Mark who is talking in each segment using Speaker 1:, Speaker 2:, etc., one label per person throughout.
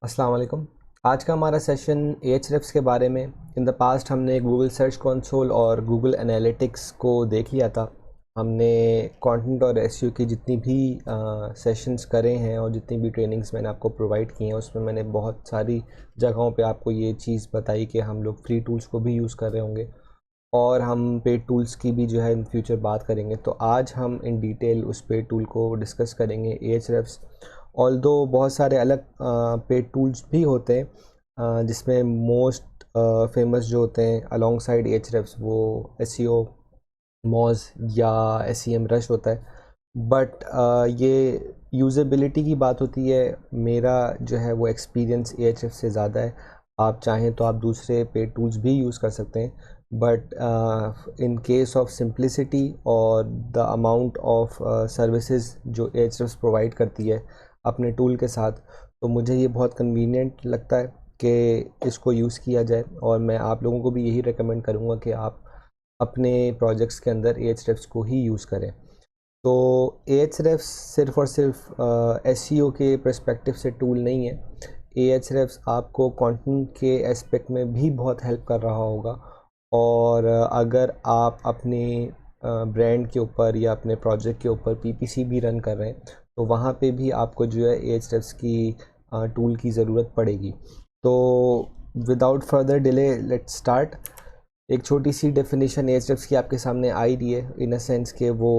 Speaker 1: अस्सलाम वालेकुम। आज का हमारा सेशन Ahrefs के बारे में। इन द पास्ट हमने गूगल सर्च कंसोल और गूगल एनालिटिक्स को देख लिया था। हमने कंटेंट और एसईओ की जितनी भी सेशंस करे हैं और जितनी भी ट्रेनिंग्स मैंने आपको प्रोवाइड की हैं उसमें मैंने बहुत सारी जगहों पे आपको ये चीज़ बताई कि हम लोग फ्री टूल्स को भी यूज़ कर रहे होंगे और हम पेड टूल्स की भी जो है इन फ्यूचर बात करेंगे। तो आज हम इन डिटेल उस पेड टूल को डिस्कस करेंगे Ahrefs। ऑल्दो बहुत सारे अलग पेड टूल्स भी होते हैं जिसमें मोस्ट फेमस जो होते हैं अलोंग साइड Ahrefs वो SEO मोज या SEM रश होता है। बट ये यूज़ेबिलिटी की बात होती है। मेरा जो है वो एक्सपीरियंस Ahrefs से ज़्यादा है। आप चाहें तो आप दूसरे पेड टूल्स भी यूज़ कर सकते हैं, but in case of simplicity और द अमाउंट ऑफ सर्विसेज जो Ahrefs प्रोवाइड करती है अपने टूल के साथ, तो मुझे ये बहुत कन्वीनियंट लगता है कि इसको यूज़ किया जाए। और मैं आप लोगों को भी यही रेकमेंड करूँगा कि आप अपने प्रोजेक्ट्स के अंदर Ahrefs को ही यूज़ करें। तो Ahrefs सिर्फ़ और सिर्फ SEO के पर्सपेक्टिव से टूल नहीं है। Ahrefs आपको कंटेंट के एस्पेक्ट में भी बहुत हेल्प कर रहा होगा। और अगर आप अपने ब्रांड के ऊपर या अपने प्रोजेक्ट के ऊपर PPC भी रन कर रहे हैं तो वहाँ पे भी आपको जो है Ahrefs की टूल की ज़रूरत पड़ेगी। तो without further delay let's start. एक छोटी सी डेफिनेशन Ahrefs की आपके सामने आई रही है, इन अ सेंस के वो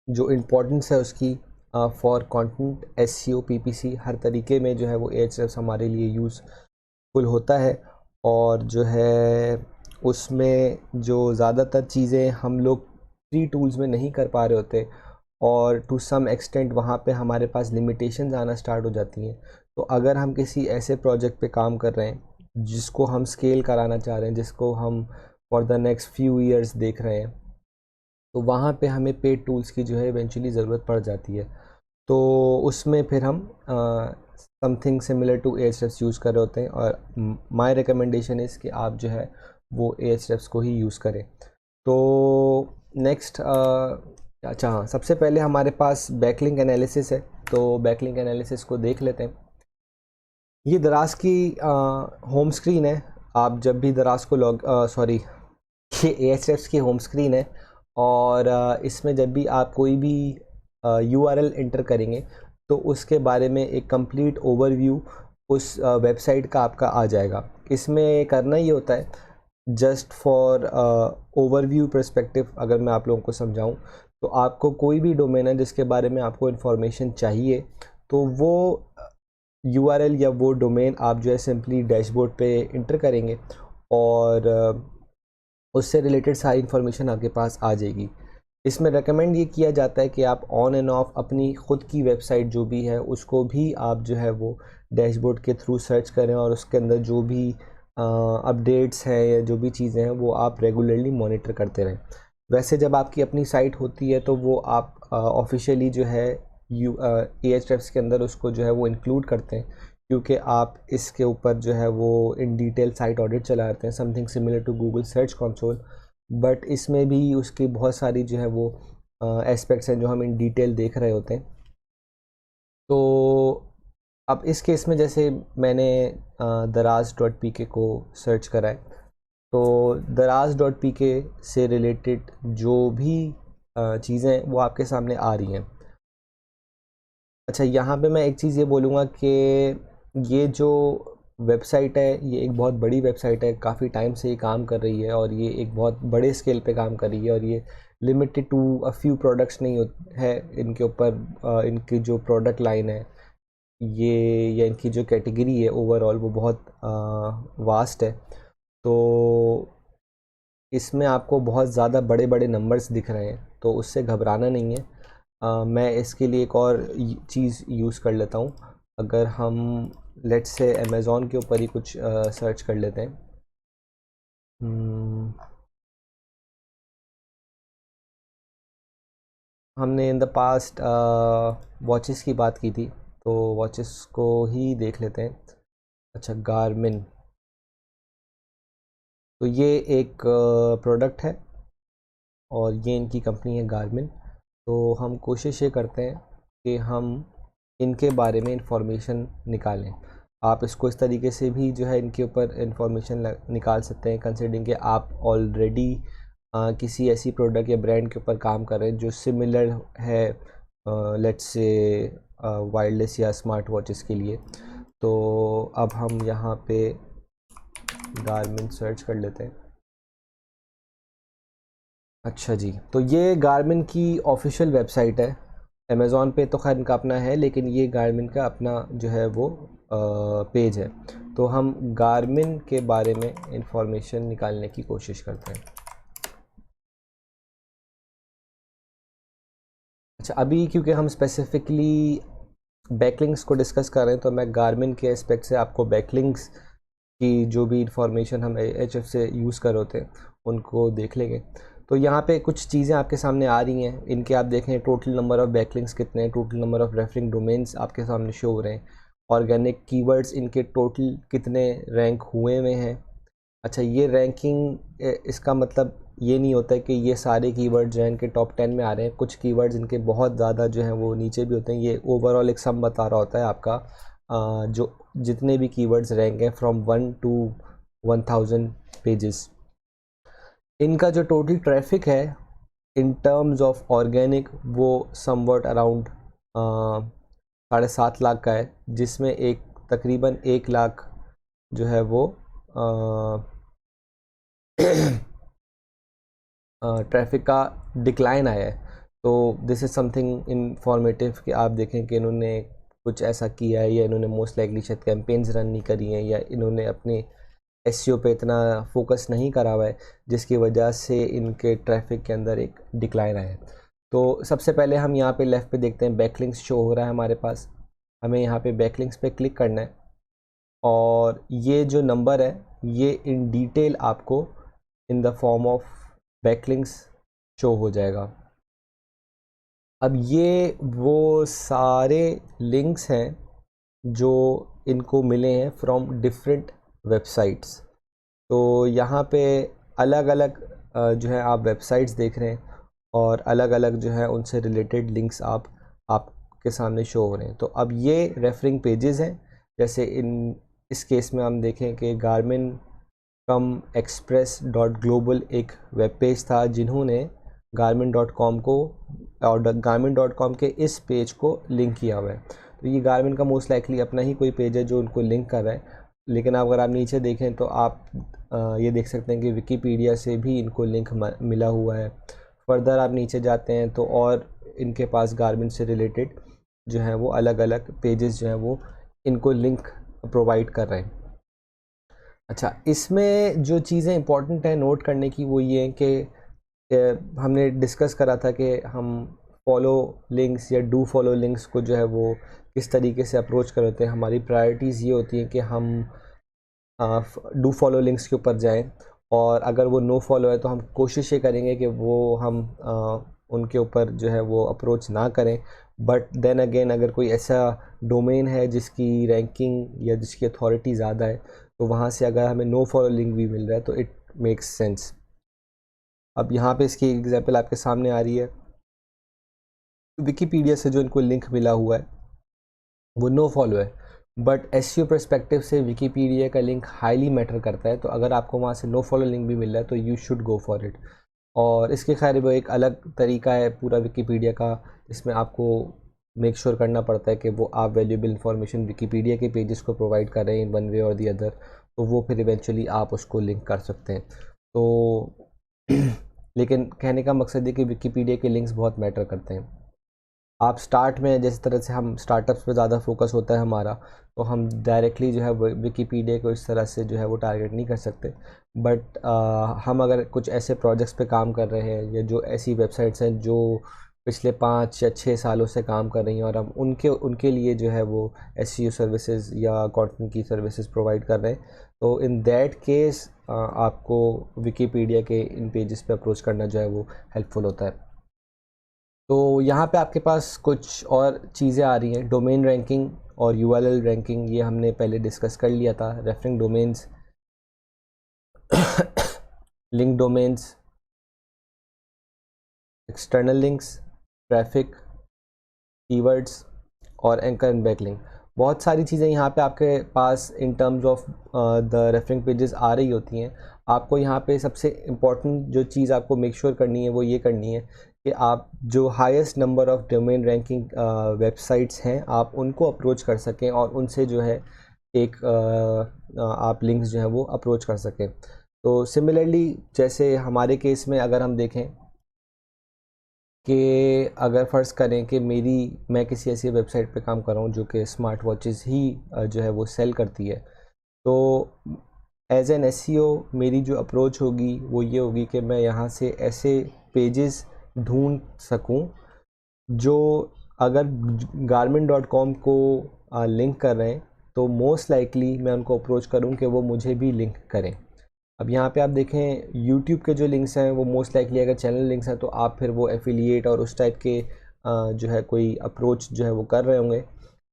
Speaker 1: जो इम्पोर्टेंस है उसकी फॉर कंटेंट SEO PPC हर तरीके में जो है वो Ahrefs हमारे लिए यूज़फुल होता है। और जो है उसमें जो ज़्यादातर चीज़ें हम लोग फ्री टूल्स में नहीं कर पा रहे होते और टू सम एक्सटेंट वहाँ पे हमारे पास लिमिटेशंस आना स्टार्ट हो जाती हैं। तो अगर हम किसी ऐसे प्रोजेक्ट पे काम कर रहे हैं जिसको हम स्केल कराना चाह रहे हैं, जिसको हम for the next few years देख रहे हैं, तो वहाँ पे हमें पेड टूल्स की जो है इवेंचुअली ज़रूरत पड़ जाती है। तो उसमें फिर हम something similar to Ahrefs use कर रहे होते हैं और माय रिकमेंडेशन इज़ कि आप जो है वो Ahrefs को ही यूज़ करें। तो नेक्स्ट अच्छा हाँ, सबसे पहले हमारे पास बैकलिंक एनालिसिस है। तो बैकलिंक एनालिसिस को देख लेते हैं। ये दराज की होम स्क्रीन है। आप जब भी दराज को ये Ahrefs की होम स्क्रीन है और इसमें जब भी आप कोई भी URL इंटर करेंगे तो उसके बारे में एक कंप्लीट ओवरव्यू उस वेबसाइट का आपका आ जाएगा। इसमें करना ये होता है जस्ट फॉर ओवरव्यू पर्सपेक्टिव। अगर मैं आप लोगों को समझाऊं तो आपको कोई भी डोमेन है जिसके बारे में आपको इन्फॉर्मेशन चाहिए तो वो URL या वो डोमेन आप जो है सिंपली डैशबोर्ड पे इंटर करेंगे और उससे रिलेटेड सारी इन्फॉर्मेशन आपके पास आ जाएगी। इसमें रेकमेंड ये किया जाता है कि आप ऑन एंड ऑफ अपनी ख़ुद की वेबसाइट जो भी है उसको भी आप जो है वो डैशबोर्ड के थ्रू सर्च करें और उसके अंदर जो भी अपडेट्स हैं या जो भी चीज़ें हैं वो आप रेगुलरली मॉनिटर करते रहें। वैसे जब आपकी अपनी साइट होती है तो वो आप ऑफिशियली जो है Ahrefs के अंदर उसको जो है वो इंक्लूड करते हैं, क्योंकि आप इसके ऊपर जो है वो इन डिटेल साइट ऑडिट चलाते हैं, something similar to Google search console. But इसमें भी उसकी बहुत सारी जो है वो एस्पेक्ट्स हैं जो हम इन डिटेल देख रहे होते हैं। तो अब इस केस में जैसे मैंने daraz.pk को सर्च करा है, तो daraz.pk से रिलेटेड जो भी चीज़ें वो आपके सामने आ रही हैं। अच्छा, यहाँ पे मैं एक चीज़ ये बोलूँगा कि ये जो वेबसाइट है ये एक बहुत बड़ी वेबसाइट है, काफ़ी टाइम से ये काम कर रही है और ये एक बहुत बड़े स्केल पे काम कर रही है और ये limited to a few products नहीं है। इनके ऊपर इनकी जो प्रोडक्ट लाइन है ये या इनकी जो कैटेगरी है ओवरऑल वो बहुत वास्ट है। तो इसमें आपको बहुत ज़्यादा बड़े बड़े नंबर्स दिख रहे हैं तो उससे घबराना नहीं है। मैं इसके लिए एक और चीज़ यूज़ कर लेता हूँ। अगर हम लेट्स से अमेज़ॉन के ऊपर ही कुछ सर्च कर लेते हैं। हम्म, हमने इन द पास्ट वॉचेस की बात की थी तो वॉचेस को ही देख लेते हैं। अच्छा, गारमिन। तो ये एक प्रोडक्ट है और ये इनकी कंपनी है गारमिन। तो हम कोशिश ये करते हैं कि हम इनके बारे में इंफॉर्मेशन निकालें। आप इसको इस तरीके से भी जो है इनके ऊपर इंफॉर्मेशन निकाल सकते हैं, कंसिडरिंग कि आप ऑलरेडी किसी ऐसी प्रोडक्ट या ब्रांड के ऊपर काम कर रहे हैं जो सिमिलर है लेट्स से वायरलेस या स्मार्ट वॉचेस के लिए। तो अब हम यहाँ पे गारमिन सर्च कर लेते हैं। अच्छा जी, तो ये गारमिन की ऑफिशियल वेबसाइट है। अमेज़ॉन पे तो खैर इनका अपना है, लेकिन ये गारमिन का अपना जो है वो पेज है। तो हम गारमिन के बारे में इंफॉर्मेशन निकालने की कोशिश करते हैं। अच्छा, अभी क्योंकि हम स्पेसिफिकली बैकलिंक्स को डिस्कस कर रहे हैं, तो मैं गारमिन के एस्पेक्ट से आपको बैकलिंक्स की जो भी इंफॉर्मेशन हम एचएफ से यूज़ कर होते हैं उनको देख लेंगे। तो यहाँ पे कुछ चीज़ें आपके सामने आ रही हैं। इनके आप देखें टोटल नंबर ऑफ़ बैकलिंक्स कितने हैं, total number of referring domains आपके सामने शो हो रहे हैं, ऑर्गेनिक कीवर्ड्स इनके टोटल कितने रैंक हुए हुए हैं। अच्छा, ये रैंकिंग इसका मतलब ये नहीं होता है कि ये सारे कीवर्ड्स जो हैं इनके टॉप 10 में आ रहे हैं। कुछ कीवर्ड्स इनके बहुत ज़्यादा जो हैं वो नीचे भी होते हैं। ये ओवरऑल एक सम बता रहा होता है आपका, जो जितने भी कीवर्ड्स रैंक हैं फ्रॉम 1 to 1000 पेजेस। इनका जो टोटल ट्रैफिक है इन टर्म्स ऑफ ऑर्गेनिक वो समवट अराउंड 7.5 लाख का है, जिसमें एक तकरीबन 1 लाख जो है वो ट्रैफिक का डिक्लाइन आया है। तो दिस इज़ समथिंग इन्फॉर्मेटिव कि आप देखें कि इन्होंने कुछ ऐसा किया है, या इन्होंने मोस्ट लाइकली शायद कैंपेन्स रन नहीं करी हैं, या इन्होंने अपने एसईओ पे इतना फोकस नहीं करा हुआ है, जिसकी वजह से इनके ट्रैफिक के अंदर एक डिक्लाइन आया है। तो सबसे पहले हम यहाँ पे लेफ़्ट पे देखते हैं बैकलिंक्स शो हो रहा है हमारे पास। हमें यहाँ पे बैकलिंक्स पे क्लिक करना है, और ये जो नंबर है ये इन डिटेल आपको in the form of backlinks show हो जाएगा। अब ये वो सारे लिंक्स हैं जो इनको मिले हैं फ्रॉम डिफरेंट वेबसाइट्स। तो यहाँ पे अलग अलग जो है आप वेबसाइट्स देख रहे हैं, और अलग अलग जो है उनसे रिलेटेड लिंक्स आपके सामने शो हो रहे हैं। तो अब ये रेफरिंग पेजेस हैं। जैसे इस केस में हम देखें कि गारमिन कम एक्सप्रेस डॉट ग्लोबल एक वेब पेज था, जिन्होंने गारमिन डॉट कॉम को और गारमिन डॉट कॉम के इस पेज को लिंक किया हुआ है। तो ये गारमिन का मोस्ट लाइकली अपना ही कोई पेज है जो उनको लिंक कर रहा है। लेकिन अगर आप नीचे देखें तो आप ये देख सकते हैं कि विकीपीडिया से भी इनको लिंक मिला हुआ है। फर्दर आप नीचे जाते हैं तो और इनके पास गारमिन से रिलेटेड जो है वो अलग अलग पेजेस जो हैं वो इनको लिंक प्रोवाइड कर रहे हैं। अच्छा, इसमें जो चीज़ें इंपॉर्टेंट हैं नोट करने की वो ये हैं कि हमने डिस्कस करा था कि हम फॉलो लिंक्स या डू फॉलो लिंक्स को जो है वो किस तरीके से अप्रोच कर होते हैं। हमारी प्रायोरिटीज़ ये होती हैं कि हम डू फॉलो लिंक्स के ऊपर जाएं, और अगर वो नो फॉलो है तो हम कोशिश ये करेंगे कि वो हम उनके ऊपर जो है वो अप्रोच ना करें। बट देन अगेन अगर कोई ऐसा डोमेन है जिसकी रैंकिंग या जिसकी अथॉरिटी ज़्यादा है, तो वहाँ से अगर हमें नो फॉलो लिंक भी मिल रहा है तो इट मेक्स सेंस। अब यहाँ पे इसकी एग्जांपल आपके सामने आ रही है। विकीपीडिया से जो इनको लिंक मिला हुआ है वो नो फॉलो है, बट एसईओ पर्सपेक्टिव से विकीपीडिया का लिंक हाईली मैटर करता है। तो अगर आपको वहाँ से नो फॉलो लिंक भी मिल रहा है तो you should go for it. और इसके खैर वो एक अलग तरीका है पूरा विकीपीडिया का, इसमें आपको मेक श्योर करना पड़ता है कि वो आप वैल्यूएबल इंफॉर्मेशन विकीपीडिया के पेजेस को प्रोवाइड कर रहे हैं इन वन वे और दी अदर, तो वो फिर इवेंचुअली आप उसको लिंक कर सकते हैं। तो लेकिन कहने का मकसद ये कि विकीपीडिया के लिंक्स बहुत मैटर करते हैं। आप स्टार्ट में जिस तरह से हम स्टार्टअप्स पे ज़्यादा फोकस होता है हमारा, तो हम डायरेक्टली जो है विकीपीडिया को इस तरह से जो है वो टारगेट नहीं कर सकते। बट हम अगर कुछ ऐसे प्रोजेक्ट्स पे काम कर रहे हैं, या जो ऐसी वेबसाइट्स हैं जो पिछले 5 या 6 सालों से काम कर रही हैं, और हम उनके उनके लिए जो है वो एसईओ सर्विसेज या कंटेंट की सर्विसेज प्रोवाइड कर रहे हैं, तो इन दैट केस आपको विकीपीडिया के इन पेजेस पे अप्रोच करना जो है वो हेल्पफुल होता है। तो यहाँ पे आपके पास कुछ और चीज़ें आ रही हैं। डोमेन रैंकिंग और यूआरएल रैंकिंग ये हमने पहले डिस्कस कर लिया था। Referring domains, link domains, external links, traffic, keywords और एंकर एंड बैकलिंक, बहुत सारी चीज़ें यहाँ पे आपके पास in terms of the referring pages आ रही होती हैं। आपको यहाँ पे सबसे इम्पॉर्टेंट जो चीज़ आपको मेक श्योर करनी है वो ये करनी है कि आप जो highest number of domain ranking websites हैं आप उनको अप्रोच कर सकें और उनसे जो है एक आप लिंक्स जो है वो अप्रोच कर सकें। तो सिमिलरली जैसे हमारे केस में अगर हम देखें कि अगर फ़र्ज़ करें कि मैं किसी ऐसी वेबसाइट पे काम कर रहा हूँ जो कि स्मार्ट वॉचेस ही जो है वो सेल करती है, तो एज एन एसईओ मेरी जो अप्रोच होगी वो ये होगी कि मैं यहाँ से ऐसे पेजेस ढूंढ सकूँ जो अगर garment.com को लिंक कर रहे हैं तो मोस्ट लाइकली मैं उनको अप्रोच करूँ कि वो मुझे भी लिंक करें। अब यहाँ पे आप देखें यूट्यूब के जो लिंक्स हैं वो मोस्ट लाइकली अगर चैनल लिंक्स हैं तो आप फिर वो एफिलिएट और उस टाइप के जो है कोई अप्रोच जो है वो कर रहे होंगे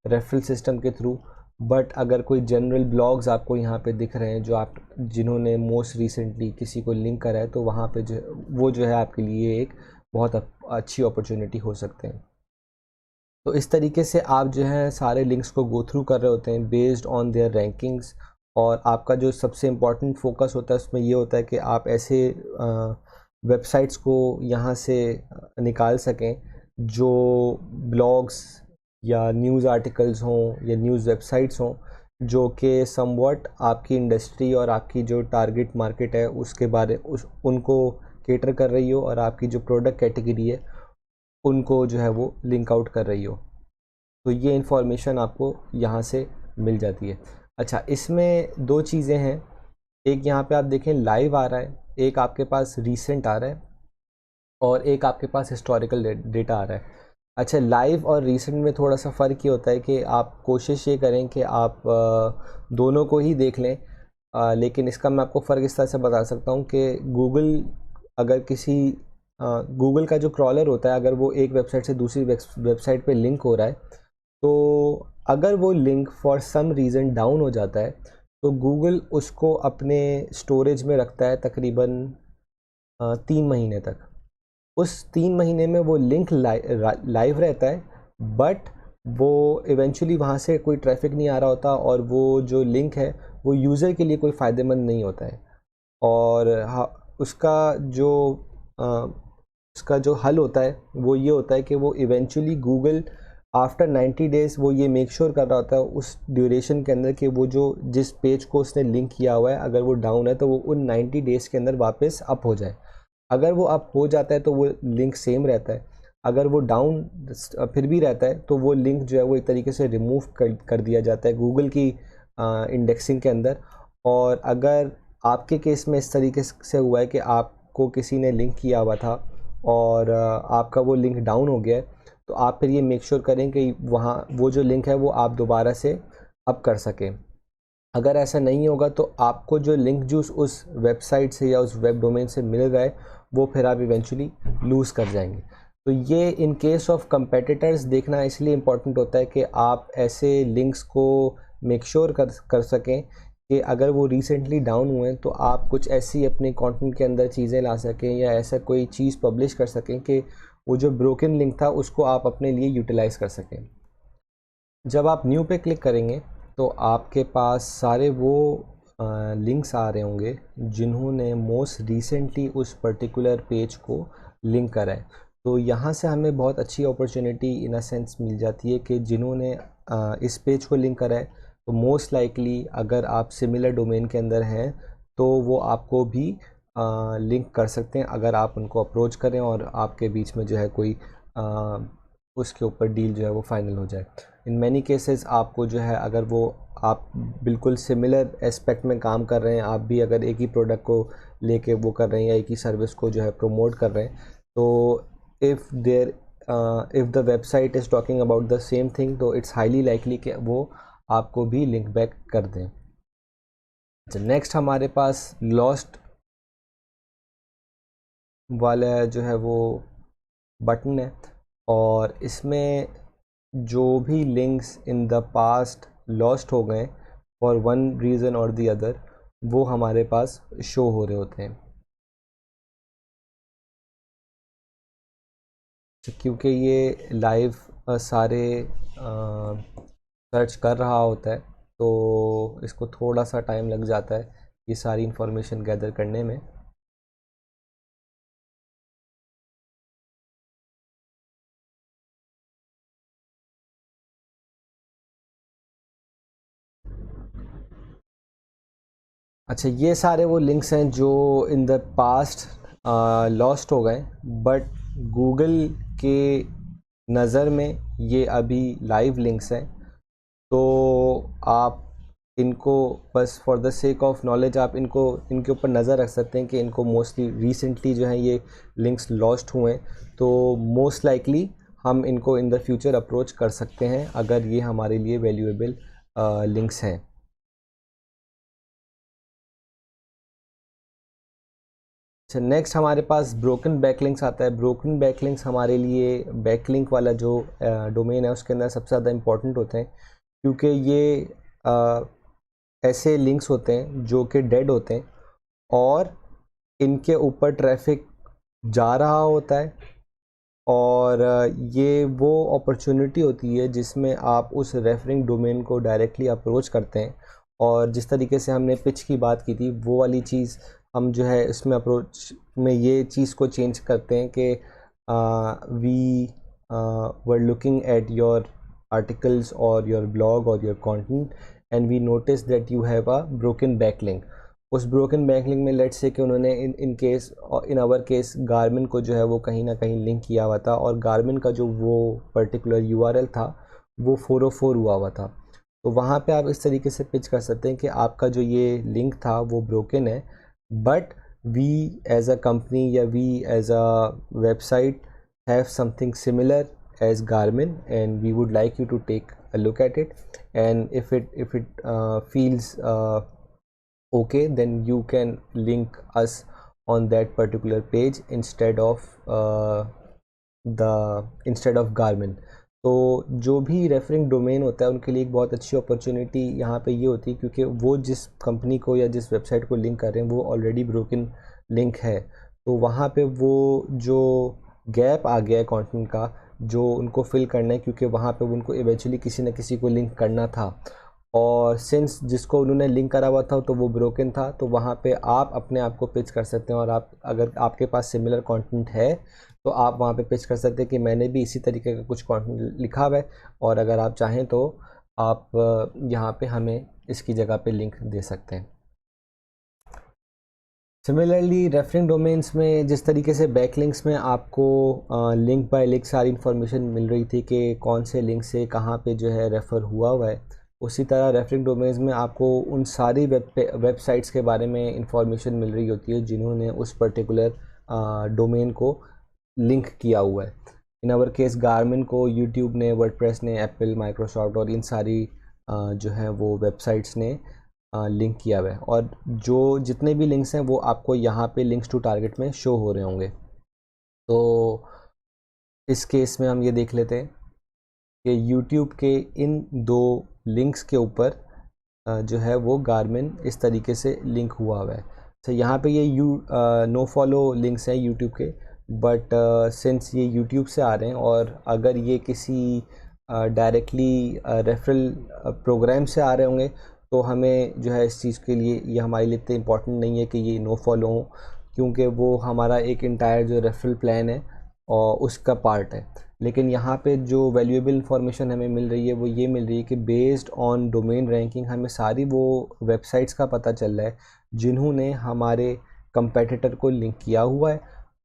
Speaker 1: रेफरल सिस्टम के थ्रू। बट अगर कोई जनरल ब्लॉग्स आपको यहाँ पे दिख रहे हैं जिन्होंने मोस्ट रिसेंटली किसी को लिंक करा है, तो वहाँ पे वो जो है आपके लिए एक बहुत अच्छी अपॉर्चुनिटी हो सकते हैं। तो इस तरीके से आप जो है सारे लिंक्स को गो थ्रू कर रहे होते हैं बेस्ड ऑन देयर रैंकिंग्स, और आपका जो सबसे इम्पॉर्टेंट फोकस होता है उसमें ये होता है कि आप ऐसे वेबसाइट्स को यहाँ से निकाल सकें जो ब्लॉग्स या न्यूज़ आर्टिकल्स हों या न्यूज़ वेबसाइट्स हों जो कि समवट आपकी इंडस्ट्री और आपकी जो टारगेट मार्केट है उसके बारे उनको केटर कर रही हो और आपकी जो प्रोडक्ट कैटेगरी है उनको जो है वो लिंक आउट कर रही हो। तो ये इन्फॉर्मेशन आपको यहाँ से मिल जाती है। अच्छा, इसमें दो चीज़ें हैं, एक यहाँ पे आप देखें लाइव आ रहा है, एक आपके पास रीसेंट आ रहा है और एक आपके पास हिस्टोरिकल डेटा आ रहा है। अच्छा, लाइव और रीसेंट में थोड़ा सा फ़र्क ये होता है कि आप कोशिश ये करें कि आप दोनों को ही देख लें, लेकिन इसका मैं आपको फ़र्क इस तरह से बता सकता हूँ कि अगर किसी गूगल का जो क्रॉलर होता है अगर वो एक वेबसाइट से दूसरी वेबसाइट पे लिंक हो रहा है, तो अगर वो link for some reason down हो जाता है तो गूगल उसको अपने स्टोरेज में रखता है तकरीबन 3 महीने तक। उस 3 महीने में वो लिंक लाइव रहता है, बट वो इवेंचुअली वहाँ से कोई ट्रैफिक नहीं आ रहा होता और वो जो लिंक है वो यूज़र के लिए कोई फ़ायदेमंद नहीं होता है। और उसका जो अ, उसका जो हल होता है वो ये होता है कि वो इवेंचुअली गूगल आफ्टर 90 डेज़ वो ये मेक श्योर कर रहा होता है उस ड्यूरेशन के अंदर कि वो जो जिस पेज को उसने लिंक किया हुआ है अगर वो डाउन है तो वो उन 90 डेज़ के अंदर वापस अप हो जाए। अगर वो अप हो जाता है तो वो लिंक सेम रहता है, अगर वो डाउन फिर भी रहता है तो वो लिंक जो है वो एक तरीके से रिमूव कर दिया जाता है गूगल की इंडेक्सिंग के अंदर। और अगर आपके केस में इस तरीके से हुआ है कि आपको किसी ने लिंक किया हुआ था और आपका वो लिंक डाउन हो गया है, तो आप फिर ये मेक श्योर करें कि वहाँ वो जो लिंक है वो आप दोबारा से अप कर सकें। अगर ऐसा नहीं होगा तो आपको जो लिंक जूस उस वेबसाइट से या उस वेब डोमेन से मिल रहा है वो फिर आप इवेंचुअली लूज़ कर जाएंगे। तो ये इन केस ऑफ कंपेटिटर्स देखना इसलिए इम्पॉर्टेंट होता है कि आप ऐसे लिंक्स को मेक श्योर कर सकें कि अगर वो रिसेंटली डाउन हुए हैं तो आप कुछ ऐसी अपने कंटेंट के अंदर चीज़ें ला सकें या ऐसा कोई चीज़ पब्लिश कर सकें कि वो जो ब्रोकन लिंक था उसको आप अपने लिए यूटिलाइज़ कर सकें। जब आप न्यू पे क्लिक करेंगे तो आपके पास सारे वो लिंक्स आ रहे होंगे जिन्होंने मोस्ट रिसेंटली उस पर्टिकुलर पेज को लिंक करा है। तो यहाँ से हमें बहुत अच्छी अपॉर्चुनिटी इन अ सेंस मिल जाती है कि जिन्होंने इस पेज को लिंक करा है तो मोस्ट लाइकली अगर आप सिमिलर डोमेन के अंदर हैं तो वो आपको भी लिंक कर सकते हैं अगर आप उनको अप्रोच करें और आपके बीच में जो है कोई उसके ऊपर डील जो है वो फाइनल हो जाए। इन मैनी केसेस आपको जो है अगर वो आप बिल्कुल सिमिलर एस्पेक्ट में काम कर रहे हैं, आप भी अगर एक ही प्रोडक्ट को लेके वो कर रहे हैं या एक ही सर्विस को जो है प्रमोट कर रहे हैं, तो if the website is talking about the same thing तो इट्स हाईली लाइकली कि वो आपको भी लिंक बैक कर दें। नेक्स्ट हमारे पास लॉस्ट वाला जो है वो बटन है और इसमें जो भी links in the past lost हो गए फॉर वन रीज़न और दी अदर वो हमारे पास शो हो रहे होते हैं। क्योंकि ये लाइव सारे सर्च कर रहा होता है, तो इसको थोड़ा सा टाइम लग जाता है ये सारी इंफॉर्मेशन गैदर करने में। अच्छा, ये सारे वो लिंक्स हैं जो इन द पास्ट लॉस्ट हो गए, बट गूगल के नज़र में ये अभी लाइव लिंक्स हैं। तो आप इनको बस for the sake of knowledge आप इनको इनके ऊपर नज़र रख सकते हैं कि इनको मोस्टली रिसेंटली जो है ये लिंक्स लॉस्ट हुए हैं, तो मोस्ट लाइकली हम इनको इन द फ्यूचर अप्रोच कर सकते हैं अगर ये हमारे लिए वैल्यूएबल लिंक्स हैं। अच्छा, नेक्स्ट हमारे पास ब्रोकन बैकलिंक्स आता है। ब्रोकन बैकलिंक्स हमारे लिए बैकलिंक वाला जो डोमेन है उसके अंदर सबसे ज़्यादा इम्पॉर्टेंट होते हैं, क्योंकि ये ऐसे लिंक्स होते हैं जो कि डेड होते हैं और इनके ऊपर ट्रैफिक जा रहा होता है, और ये वो अपॉर्चुनिटी होती है जिसमें आप उस रेफरिंग डोमेन को डायरेक्टली अप्रोच करते हैं। और जिस तरीके से हमने पिच की बात की थी वो वाली चीज़ हम जो है इसमें अप्रोच में ये चीज़ को चेंज करते हैं कि we were looking at your articles or your blog or your content and we notice that you have a broken backlink। उस ब्रोकन बैकलिंक में लेट्स से कि उन्होंने in case in our case Garmin को जो है वो कहीं ना कहीं लिंक किया हुआ था, और गारमिन का जो वो पर्टिकुलर यूआरएल था वो 404 हुआ हुआ था। तो वहाँ पे आप इस तरीके से पिच कर सकते हैं कि आपका जो ये लिंक था वो ब्रोकन है, but we as a company या we as a website have something similar as Garmin and we would like you to take a look at it, and if it feels okay, then you can link us on that particular page instead of Garmin। तो जो भी referring domain होता है उनके लिए एक बहुत अच्छी अपॉर्चुनिटी यहाँ पे ये होती है, क्योंकि वो जिस कंपनी को या जिस वेबसाइट को लिंक कर रहे हैं वो ऑलरेडी ब्रोकन लिंक है, तो वहाँ पे वो जो गैप आ गया है कंटेंट का जो उनको फिल करना है, क्योंकि वहाँ पे उनको इवेंचुअली किसी न किसी को लिंक करना था, और सिंस जिसको उन्होंने लिंक करा हुआ था तो वो ब्रोकन था, तो वहाँ पे आप अपने आप को पिच कर सकते हैं। और आप अगर आपके पास सिमिलर कंटेंट है तो आप वहाँ पे पिच कर सकते हैं कि मैंने भी इसी तरीके का कुछ कंटेंट लिखा हुआ है, और अगर आप चाहें तो आप यहाँ पे हमें इसकी जगह पे लिंक दे सकते हैं। सिमिलरली रेफरिंग डोमेन्स में जिस तरीके से बैकलिंक्स में आपको लिंक बाय लिंक सारी इन्फॉर्मेशन मिल रही थी कि कौन से लिंक से कहाँ पे जो है रेफ़र हुआ है, उसी तरह रेफरिंग डोमेन्स में आपको उन सारी वेबसाइट्स के बारे में इंफॉर्मेशन मिल रही होती है जिन्होंने उस पर्टिकुलर डोमेन को लिंक किया हुआ है। इन आवर केस गारमिन को यूट्यूब ने, वर्डप्रेस ने, एप्पल, माइक्रोसॉफ्ट और इन सारी जो है वो वेबसाइट्स ने लिंक किया हुआ है, और जो जितने भी लिंक्स हैं वो आपको यहाँ पे लिंक्स टू टारगेट में शो हो रहे होंगे। तो इस केस में हम ये देख लेते हैं कि यूट्यूब के इन दो लिंक्स के ऊपर जो है वो गारमिन इस तरीके से लिंक हुआ है। तो यहाँ पे ये नो फॉलो लिंक्स हैं यूट्यूब के, बट सिंस ये यूट्यूब से आ रहे हैं और अगर ये किसी डायरेक्टली रेफरल प्रोग्राम से आ रहे होंगे तो हमें जो है इस चीज़ के लिए ये हमारे लिए इतने इम्पोर्टेंट नहीं है कि ये नो फॉलो हो, क्योंकि वो हमारा एक इंटायर जो रेफरल प्लान है और उसका पार्ट है। लेकिन यहाँ पे जो वैल्यूएबल इंफॉर्मेशन हमें मिल रही है वो ये मिल रही है कि बेस्ड ऑन डोमेन रैंकिंग हमें सारी वो वेबसाइट्स का पता चल रहा है जिन्होंने हमारे कंपेटिटर को लिंक किया हुआ है,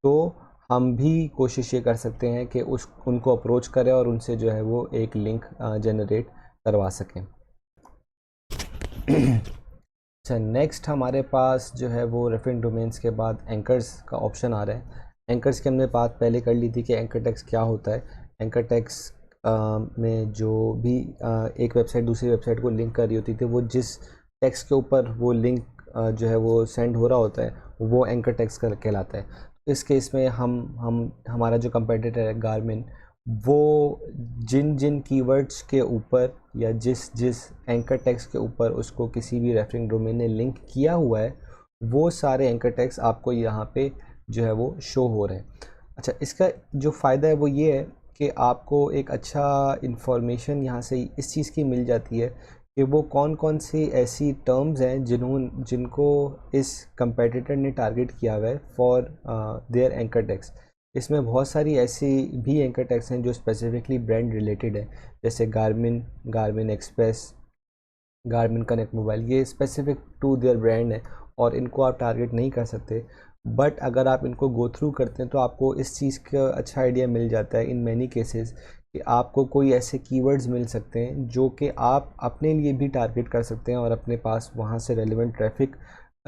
Speaker 1: तो हम भी कोशिश ये कर सकते हैं कि उनको अप्रोच करें और उनसे जो है वो एक लिंक जनरेट करवा सकें। अच्छा, नेक्स्ट हमारे पास जो है वो रेफरेंस डोमेन्स के बाद एंकर्स का ऑप्शन आ रहा है। एंकर्स की हमने बात पहले कर ली थी कि एंकर टेक्स्ट क्या होता है। एंकर टेक्स्ट में जो भी एक वेबसाइट दूसरी वेबसाइट को लिंक कर रही होती थी वो जिस टेक्स्ट के ऊपर वो लिंक जो है वो सेंड हो रहा होता है वो एंकर टेक्स्ट कहलाता है। इस केस में हमारा जो कंपेटिटर है गारमिन, वो जिन जिन कीवर्ड्स के ऊपर या जिस एंकर टेक्स्ट के ऊपर उसको किसी भी रेफरिंग डोमेन ने लिंक किया हुआ है वो सारे एंकर टेक्स्ट आपको यहाँ पे जो है वो शो हो रहे हैं। अच्छा, इसका जो फ़ायदा है वो ये है कि आपको एक अच्छा इंफॉर्मेशन यहाँ से इस चीज़ की मिल जाती है कि वो कौन कौन सी ऐसी टर्म्स हैं जिनको इस कंपेटिटर ने टारगेट किया हुआ है फॉर देयर एंकर टैग्स। इसमें बहुत सारी ऐसी भी एंकर टैग्स हैं जो स्पेसिफिकली ब्रांड रिलेटेड है, जैसे Garmin, Garmin express, Garmin connect mobile, ये स्पेसिफिक टू देयर ब्रांड है और इनको आप टारगेट नहीं कर सकते। बट अगर आप इनको गो थ्रू करते हैं तो आपको इस चीज़ का अच्छा आइडिया मिल जाता है इन मैनी केसेस कि आपको कोई ऐसे कीवर्ड्स मिल सकते हैं जो कि आप अपने लिए भी टारगेट कर सकते हैं और अपने पास वहाँ से रेलेवेंट ट्रैफिक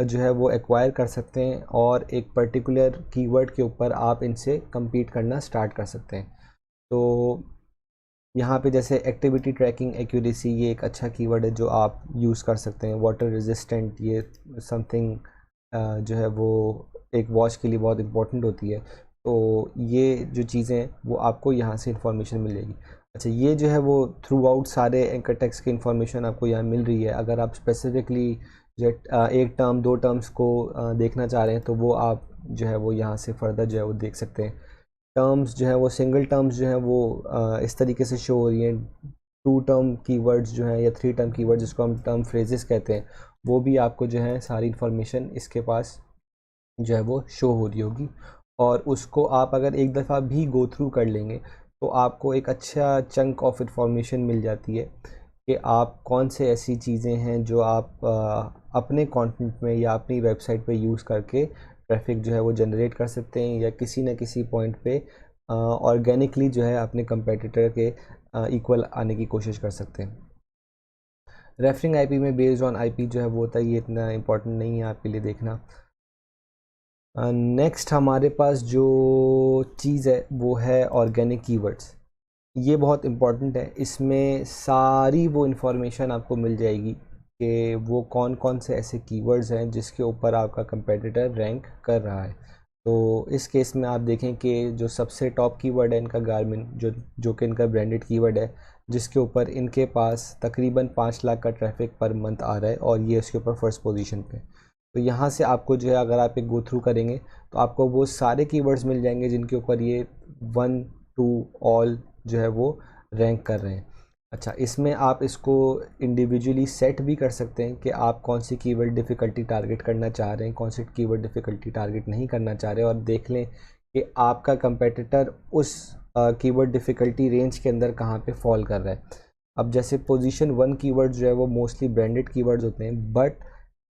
Speaker 1: जो है वो एक्वायर कर सकते हैं और एक पर्टिकुलर कीवर्ड के ऊपर आप इनसे compete करना स्टार्ट कर सकते हैं। तो यहाँ पे जैसे एक्टिविटी ट्रैकिंग एक्यूरेसी, ये एक अच्छा कीवर्ड है जो आप यूज़ कर सकते हैं। वाटर रेजिस्टेंट, ये समथिंग जो है वो एक वॉच के लिए बहुत इंपॉर्टेंट होती है। तो ये जो चीज़ें हैं वो आपको यहाँ से इंफॉर्मेशन मिलेगी। अच्छा, ये जो है वो थ्रू आउट सारे एंकर टेक्स्ट की इंफॉर्मेशन आपको यहाँ मिल रही है। अगर आप स्पेसिफिकली जो एक टर्म, दो टर्म्स को देखना चाह रहे हैं तो वो आप जो है वो यहाँ से फर्दर जो है वो देख सकते हैं। टर्म्स जो है वो सिंगल टर्म्स जो है वो इस तरीके से शो हो रही हैं। टू टर्म कीवर्ड्स जो हैं या थ्री टर्म कीवर्ड जिसको हम टर्म फ्रेजेस कहते हैं, वो भी आपको जो है सारी इन्फॉर्मेशन इसके पास जो है वो शो हो रही होगी। और उसको आप अगर एक दफ़ा भी गो थ्रू कर लेंगे तो आपको एक अच्छा चंक ऑफ इन्फॉर्मेशन मिल जाती है कि आप कौन से ऐसी चीज़ें हैं जो आप अपने कंटेंट में या अपनी वेबसाइट पे यूज़ करके ट्रैफिक जो है वो जनरेट कर सकते हैं या किसी न किसी पॉइंट पे ऑर्गेनिकली जो है अपने कंपेटिटर के इक्वल आने की कोशिश कर सकते हैं। रेफरिंग आईपी में बेस्ड ऑन आईपी जो है वो होता है, ये इतना इम्पोर्टेंट नहीं है आपके लिए देखना। नेक्स्ट हमारे पास जो चीज़ है वो है ऑर्गेनिक कीवर्ड्स। ये बहुत इम्पॉर्टेंट है, इसमें सारी वो इन्फॉर्मेशन आपको मिल जाएगी कि वो कौन कौन से ऐसे कीवर्ड्स हैं जिसके ऊपर आपका कंपेटिटर रैंक कर रहा है। तो इस केस में आप देखें कि जो सबसे टॉप कीवर्ड है इनका गारमिन, जो कि इनका ब्रांडेड कीवर्ड है, जिसके ऊपर इनके पास तकरीबन 5 लाख का ट्रैफिक पर मंथ आ रहा है और ये उसके ऊपर फर्स्ट पोजीशन पे। तो यहाँ से आपको जो है अगर आप एक गो थ्रू करेंगे तो आपको वो सारे कीवर्ड्स मिल जाएंगे जिनके ऊपर ये 1 टू ऑल जो है वो रैंक कर रहे हैं। अच्छा, इसमें आप इसको इंडिविजुअली सेट भी कर सकते हैं कि आप कौन सी कीवर्ड डिफ़िकल्टी टारगेट करना चाह रहे हैं, कौन सी कीवर्ड डिफ़िकल्टी टारगेट नहीं करना चाह रहे, और देख लें कि आपका कंपेटिटर उस कीवर्ड डिफ़िकल्टी रेंज के अंदर कहाँ पे फॉल कर रहा है। अब जैसे पोजीशन 1 कीवर्ड जो है वो मोस्टली ब्रांडेड कीवर्ड्स होते हैं, बट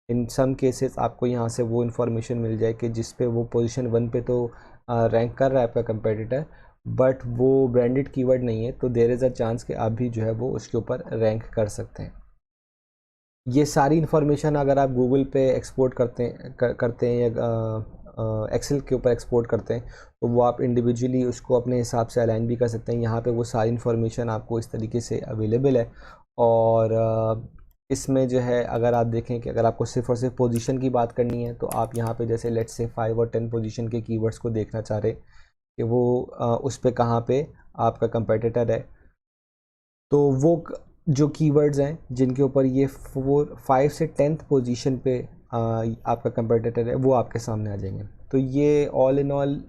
Speaker 1: इन सम केसेस आपको यहाँ से वो इन्फॉर्मेशन मिल जाए कि जिस पे वो पोजीशन 1 पे तो रैंक कर रहा है आपका कंपेटिटर, बट वो ब्रांडेड कीवर्ड नहीं है, तो देयर इज़ अ चांस कि आप भी जो है वो उसके ऊपर रैंक कर सकते हैं। ये सारी इन्फॉर्मेशन अगर आप गूगल पे एक्सपोर्ट करते हैं या एक्सेल के ऊपर एक्सपोर्ट करते हैं तो वो आप इंडिविजुअली उसको अपने हिसाब से अलाइन भी कर सकते हैं। यहाँ पे वो सारी इन्फॉर्मेशन आपको इस तरीके से अवेलेबल है। और इसमें जो है अगर आप देखें कि अगर आपको सिर्फ और सिर्फ पोजीशन की बात करनी है तो आप यहाँ पे जैसे लेट्स से 5 और 10 पोजीशन के कीवर्ड्स को देखना चाह रहे कि वो उस पे कहाँ पे आपका कंपेटिटर है, तो वो जो कीवर्ड्स हैं जिनके ऊपर ये 5 से 10th पोजीशन पे आपका कंपेटिटर है वो आपके सामने आ जाएंगे। तो ये all in all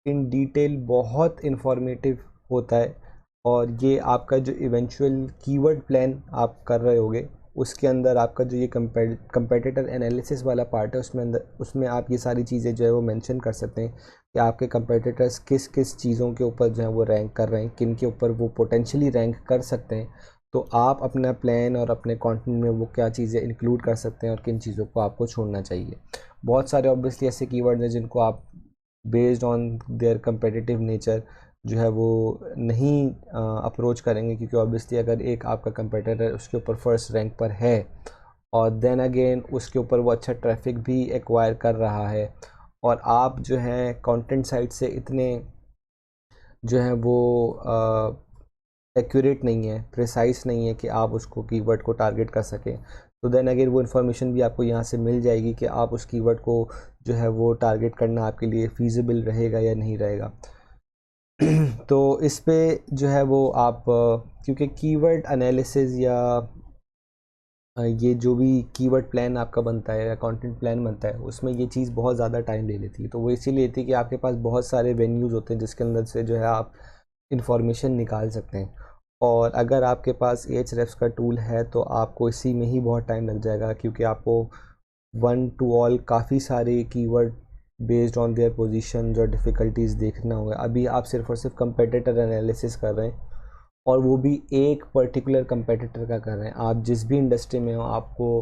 Speaker 1: in detail बहुत इन्फॉर्मेटिव होता है और ये आपका जो इवेंचुअल कीवर्ड प्लान आप कर रहे होगे उसके अंदर आपका जो ये कंपेटिटर एनालिसिस वाला पार्ट है उसमें आप ये सारी चीज़ें जो है वो मेंशन कर सकते हैं कि आपके कंपेटिटर्स किस किस चीज़ों के ऊपर जो है वो रैंक कर रहे हैं, किन के ऊपर वो पोटेंशियली रैंक कर सकते हैं। तो आप अपना प्लान और अपने कंटेंट में वो क्या चीज़ें इंक्लूड कर सकते हैं और किन चीज़ों को आपको छोड़ना चाहिए। बहुत सारे ऑब्वियसली ऐसे कीवर्ड्स हैं जिनको आप based on their competitive nature जो है वो नहीं अप्रोच करेंगे, क्योंकि ऑब्वियसली अगर एक आपका कंपेटिटर उसके ऊपर फर्स्ट रैंक पर है और देन अगेन उसके ऊपर वो अच्छा ट्रैफिक भी एक्वायर कर रहा है और आप जो हैं कंटेंट साइट से इतने जो है वो एक्यूरेट नहीं है, प्रिसाइज नहीं है कि आप उसको कीवर्ड को टारगेट कर सकें, तो देन अगेन वो इन्फॉर्मेशन भी आपको यहाँ से मिल जाएगी कि आप उस कीवर्ड को जो है वो टारगेट करना आपके लिए फीजिबल रहेगा या नहीं रहेगा। तो इस पे जो है वो आप क्योंकि कीवर्ड एनालिसिस या ये जो भी कीवर्ड प्लान आपका बनता है या कंटेंट प्लान बनता है उसमें ये चीज़ बहुत ज़्यादा टाइम ले लेती है। तो वो इसीलिए लेती है कि आपके पास बहुत सारे वेन्यूज़ होते हैं जिसके अंदर से जो है आप इंफॉर्मेशन निकाल सकते हैं। और अगर आपके पास Ahrefs का टूल है तो आपको इसी में ही बहुत टाइम लग जाएगा, क्योंकि आपको वन टू ऑल काफ़ी सारे keyword based on their position और डिफ़िकल्टीज देखना होगा। अभी आप सिर्फ और सिर्फ कंपेटिटर एनालिसिस कर रहे हैं, और वो भी एक पर्टिकुलर कंपेटिटर का कर रहे हैं। आप जिस भी इंडस्ट्री में हो, आपको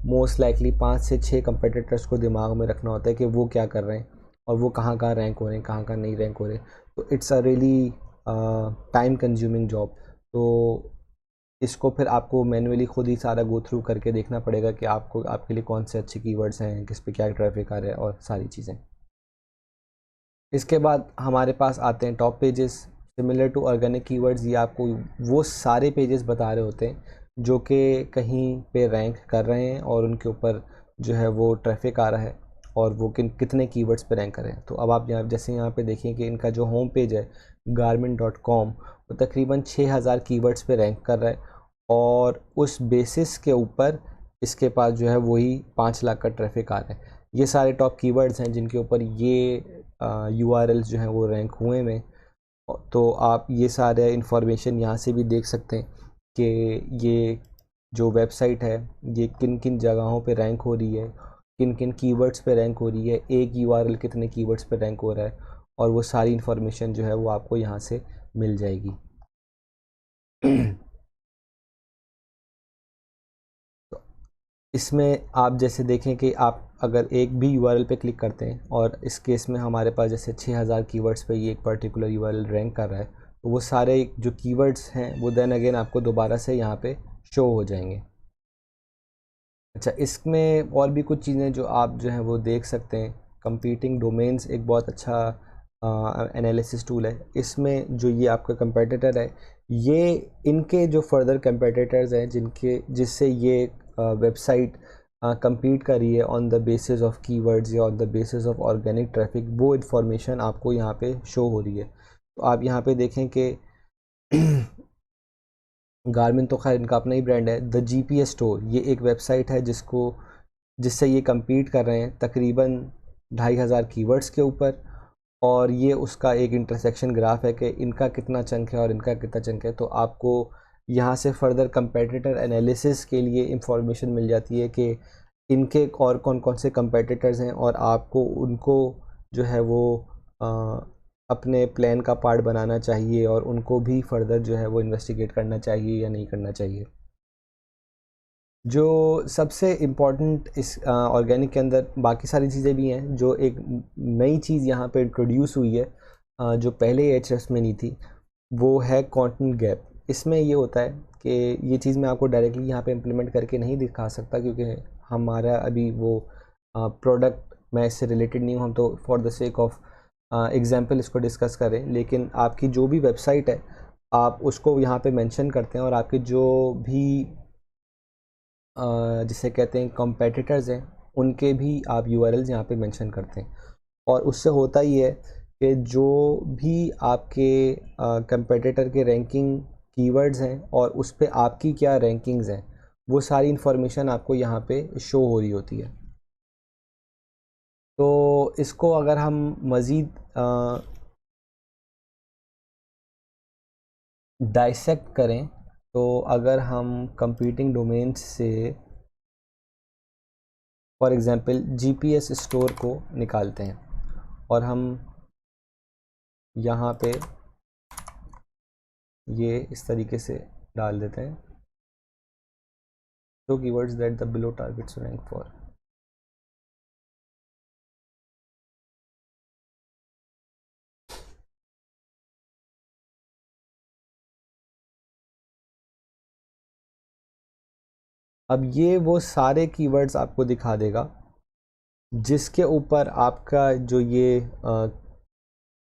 Speaker 1: मोस्ट लाइकली 5 से 6 कंपेटिटर्स को दिमाग में रखना होता है कि वो क्या कर रहे हैं और वो कहाँ कहाँ रैंक हो रहे हैं, कहाँ कहाँ नहीं रैंक हो रहे। तो it's a really time consuming job. तो इसको फिर आपको मैन्युअली खुद ही सारा गो थ्रू करके देखना पड़ेगा कि आपको आपके लिए कौन से अच्छे कीवर्ड्स हैं, किस पे क्या ट्रैफिक आ रहा है और सारी चीज़ें। इसके बाद हमारे पास आते हैं top pages. Similar to organic keywords, ये आपको वो सारे पेजेस बता रहे होते हैं जो कि कहीं पे रैंक कर रहे हैं और उनके ऊपर जो है वो ट्रैफिक आ रहा है और वो कितने कीवर्ड्स पे रैंक कर रहे हैं। तो अब आप जैसे यहाँ पे देखिए कि इनका जो होम पेज है garmin.com, वो तकरीबन 6000 कीवर्ड्स पे रैंक कर रहा है, और उस बेसिस के ऊपर इसके पास जो है वही 5 लाख का ट्रैफिक आ रहा है। ये सारे टॉप कीवर्ड्स हैं जिनके ऊपर ये URLs जो हैं वो रैंक हुए में। तो आप ये सारे इंफॉर्मेशन यहाँ से भी देख सकते हैं कि ये जो वेबसाइट है ये किन किन जगहों पे रैंक हो रही है, किन किन कीवर्ड्स पे रैंक हो रही है, एक URL कितने कीवर्ड्स पे रैंक हो रहा है, और वो सारी इंफॉर्मेशन जो है वो आपको यहाँ से मिल जाएगी। इसमें आप जैसे देखें कि आप अगर एक भी URL पे क्लिक करते हैं, और इस केस में हमारे पास जैसे 6000 कीवर्ड्स पे ये एक पर्टिकुलर URL रैंक कर रहा है, तो वो सारे जो कीवर्ड्स हैं वो देन अगेन आपको दोबारा से यहाँ पे शो हो जाएंगे। अच्छा, इसमें और भी कुछ चीज़ें जो आप जो हैं वो देख सकते हैं। कंपीटिंग डोमेन्स एक बहुत अच्छा एनालिसिस टूल है। इसमें जो ये आपका कंपेटिटर है, ये इनके जो फर्दर कंपेटिटर्स हैं जिससे ये वेबसाइट compete कर रही है on the basis of keywords या on the basis of organic traffic, वो इन्फॉर्मेशन आपको यहाँ पे शो हो रही है। तो आप यहाँ पे देखें कि गारमिन तो खैर इनका अपना ही ब्रांड है। द GPS स्टोर, ये एक वेबसाइट है जिससे ये compete कर रहे हैं तकरीबन 2500 कीवर्ड्स के ऊपर, और ये उसका एक इंटरसेक्शन ग्राफ है कि इनका कितना चंक है और इनका कितना चंक है। तो आपको यहाँ से फर्दर कंपेटिटर एनालिसिस के लिए इंफॉर्मेशन मिल जाती है कि इनके और कौन कौन से कंपेटिटर्स हैं, और आपको उनको जो है वो आ, अपने प्लान का पार्ट बनाना चाहिए और उनको भी फर्दर जो है वो इन्वेस्टिगेट करना चाहिए या नहीं करना चाहिए। जो सबसे इम्पॉर्टेंट इस ऑर्गेनिक के अंदर बाकी सारी चीज़ें भी हैं, जो एक नई चीज़ यहाँ पे इंट्रोड्यूस हुई है जो पहले Ahrefs में नहीं थी, वो है कंटेंट गैप। इसमें ये होता है कि ये चीज़ मैं आपको डायरेक्टली यहाँ पे इम्प्लीमेंट करके नहीं दिखा सकता, क्योंकि हमारा अभी वो प्रोडक्ट मैं इससे रिलेटेड नहीं हूँ। हम तो for the sake of example इसको डिस्कस करें, लेकिन आपकी जो भी वेबसाइट है आप उसको यहाँ पे मेंशन करते हैं, और आपके जो भी जिसे कहते हैं कंपेटिटर्स हैं उनके भी आप URLs यहाँ पे मेंशन करते हैं। और उससे होता ही है कि जो भी आपके कंपेटिटर के रैंकिंग कीवर्ड्स हैं और उस पर आपकी क्या रैंकिंग्स हैं, वो सारी इन्फॉर्मेशन आपको यहाँ पे शो हो रही होती है। तो इसको अगर हम मज़ीद डाइसेक्ट करें, तो अगर हम कंपीटिंग डोमेन्स से फॉर एग्ज़ाम्पल GPS स्टोर को निकालते हैं और हम यहाँ पे ये इस तरीके से डाल देते हैं, तो keywords that the below targets rank for. अब ये वो सारे कीवर्ड्स आपको दिखा देगा जिसके ऊपर आपका जो ये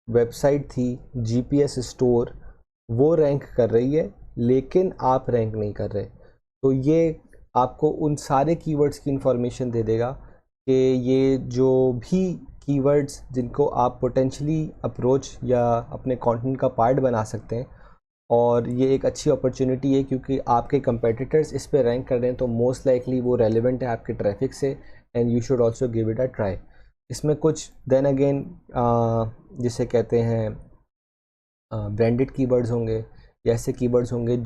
Speaker 1: वेबसाइट थी GPS स्टोर, वो रैंक कर रही है, लेकिन आप रैंक नहीं कर रहे। तो ये आपको उन सारे कीवर्ड्स की इंफॉर्मेशन दे देगा कि ये जो भी कीवर्ड्स जिनको आप पोटेंशली अप्रोच या अपने कंटेंट का पार्ट बना सकते हैं, और ये एक अच्छी अपॉर्चुनिटी है क्योंकि आपके कंपेटिटर्स इस पे रैंक कर रहे हैं, तो मोस्ट लाइकली वो रेलेवेंट है आपके ट्रैफिक से, and you should also give it a try. इसमें कुछ देन अगेन जिसे कहते हैं ब्रांडेड कीवर्ड्स होंगे या ऐसे कीवर्ड्स होंगे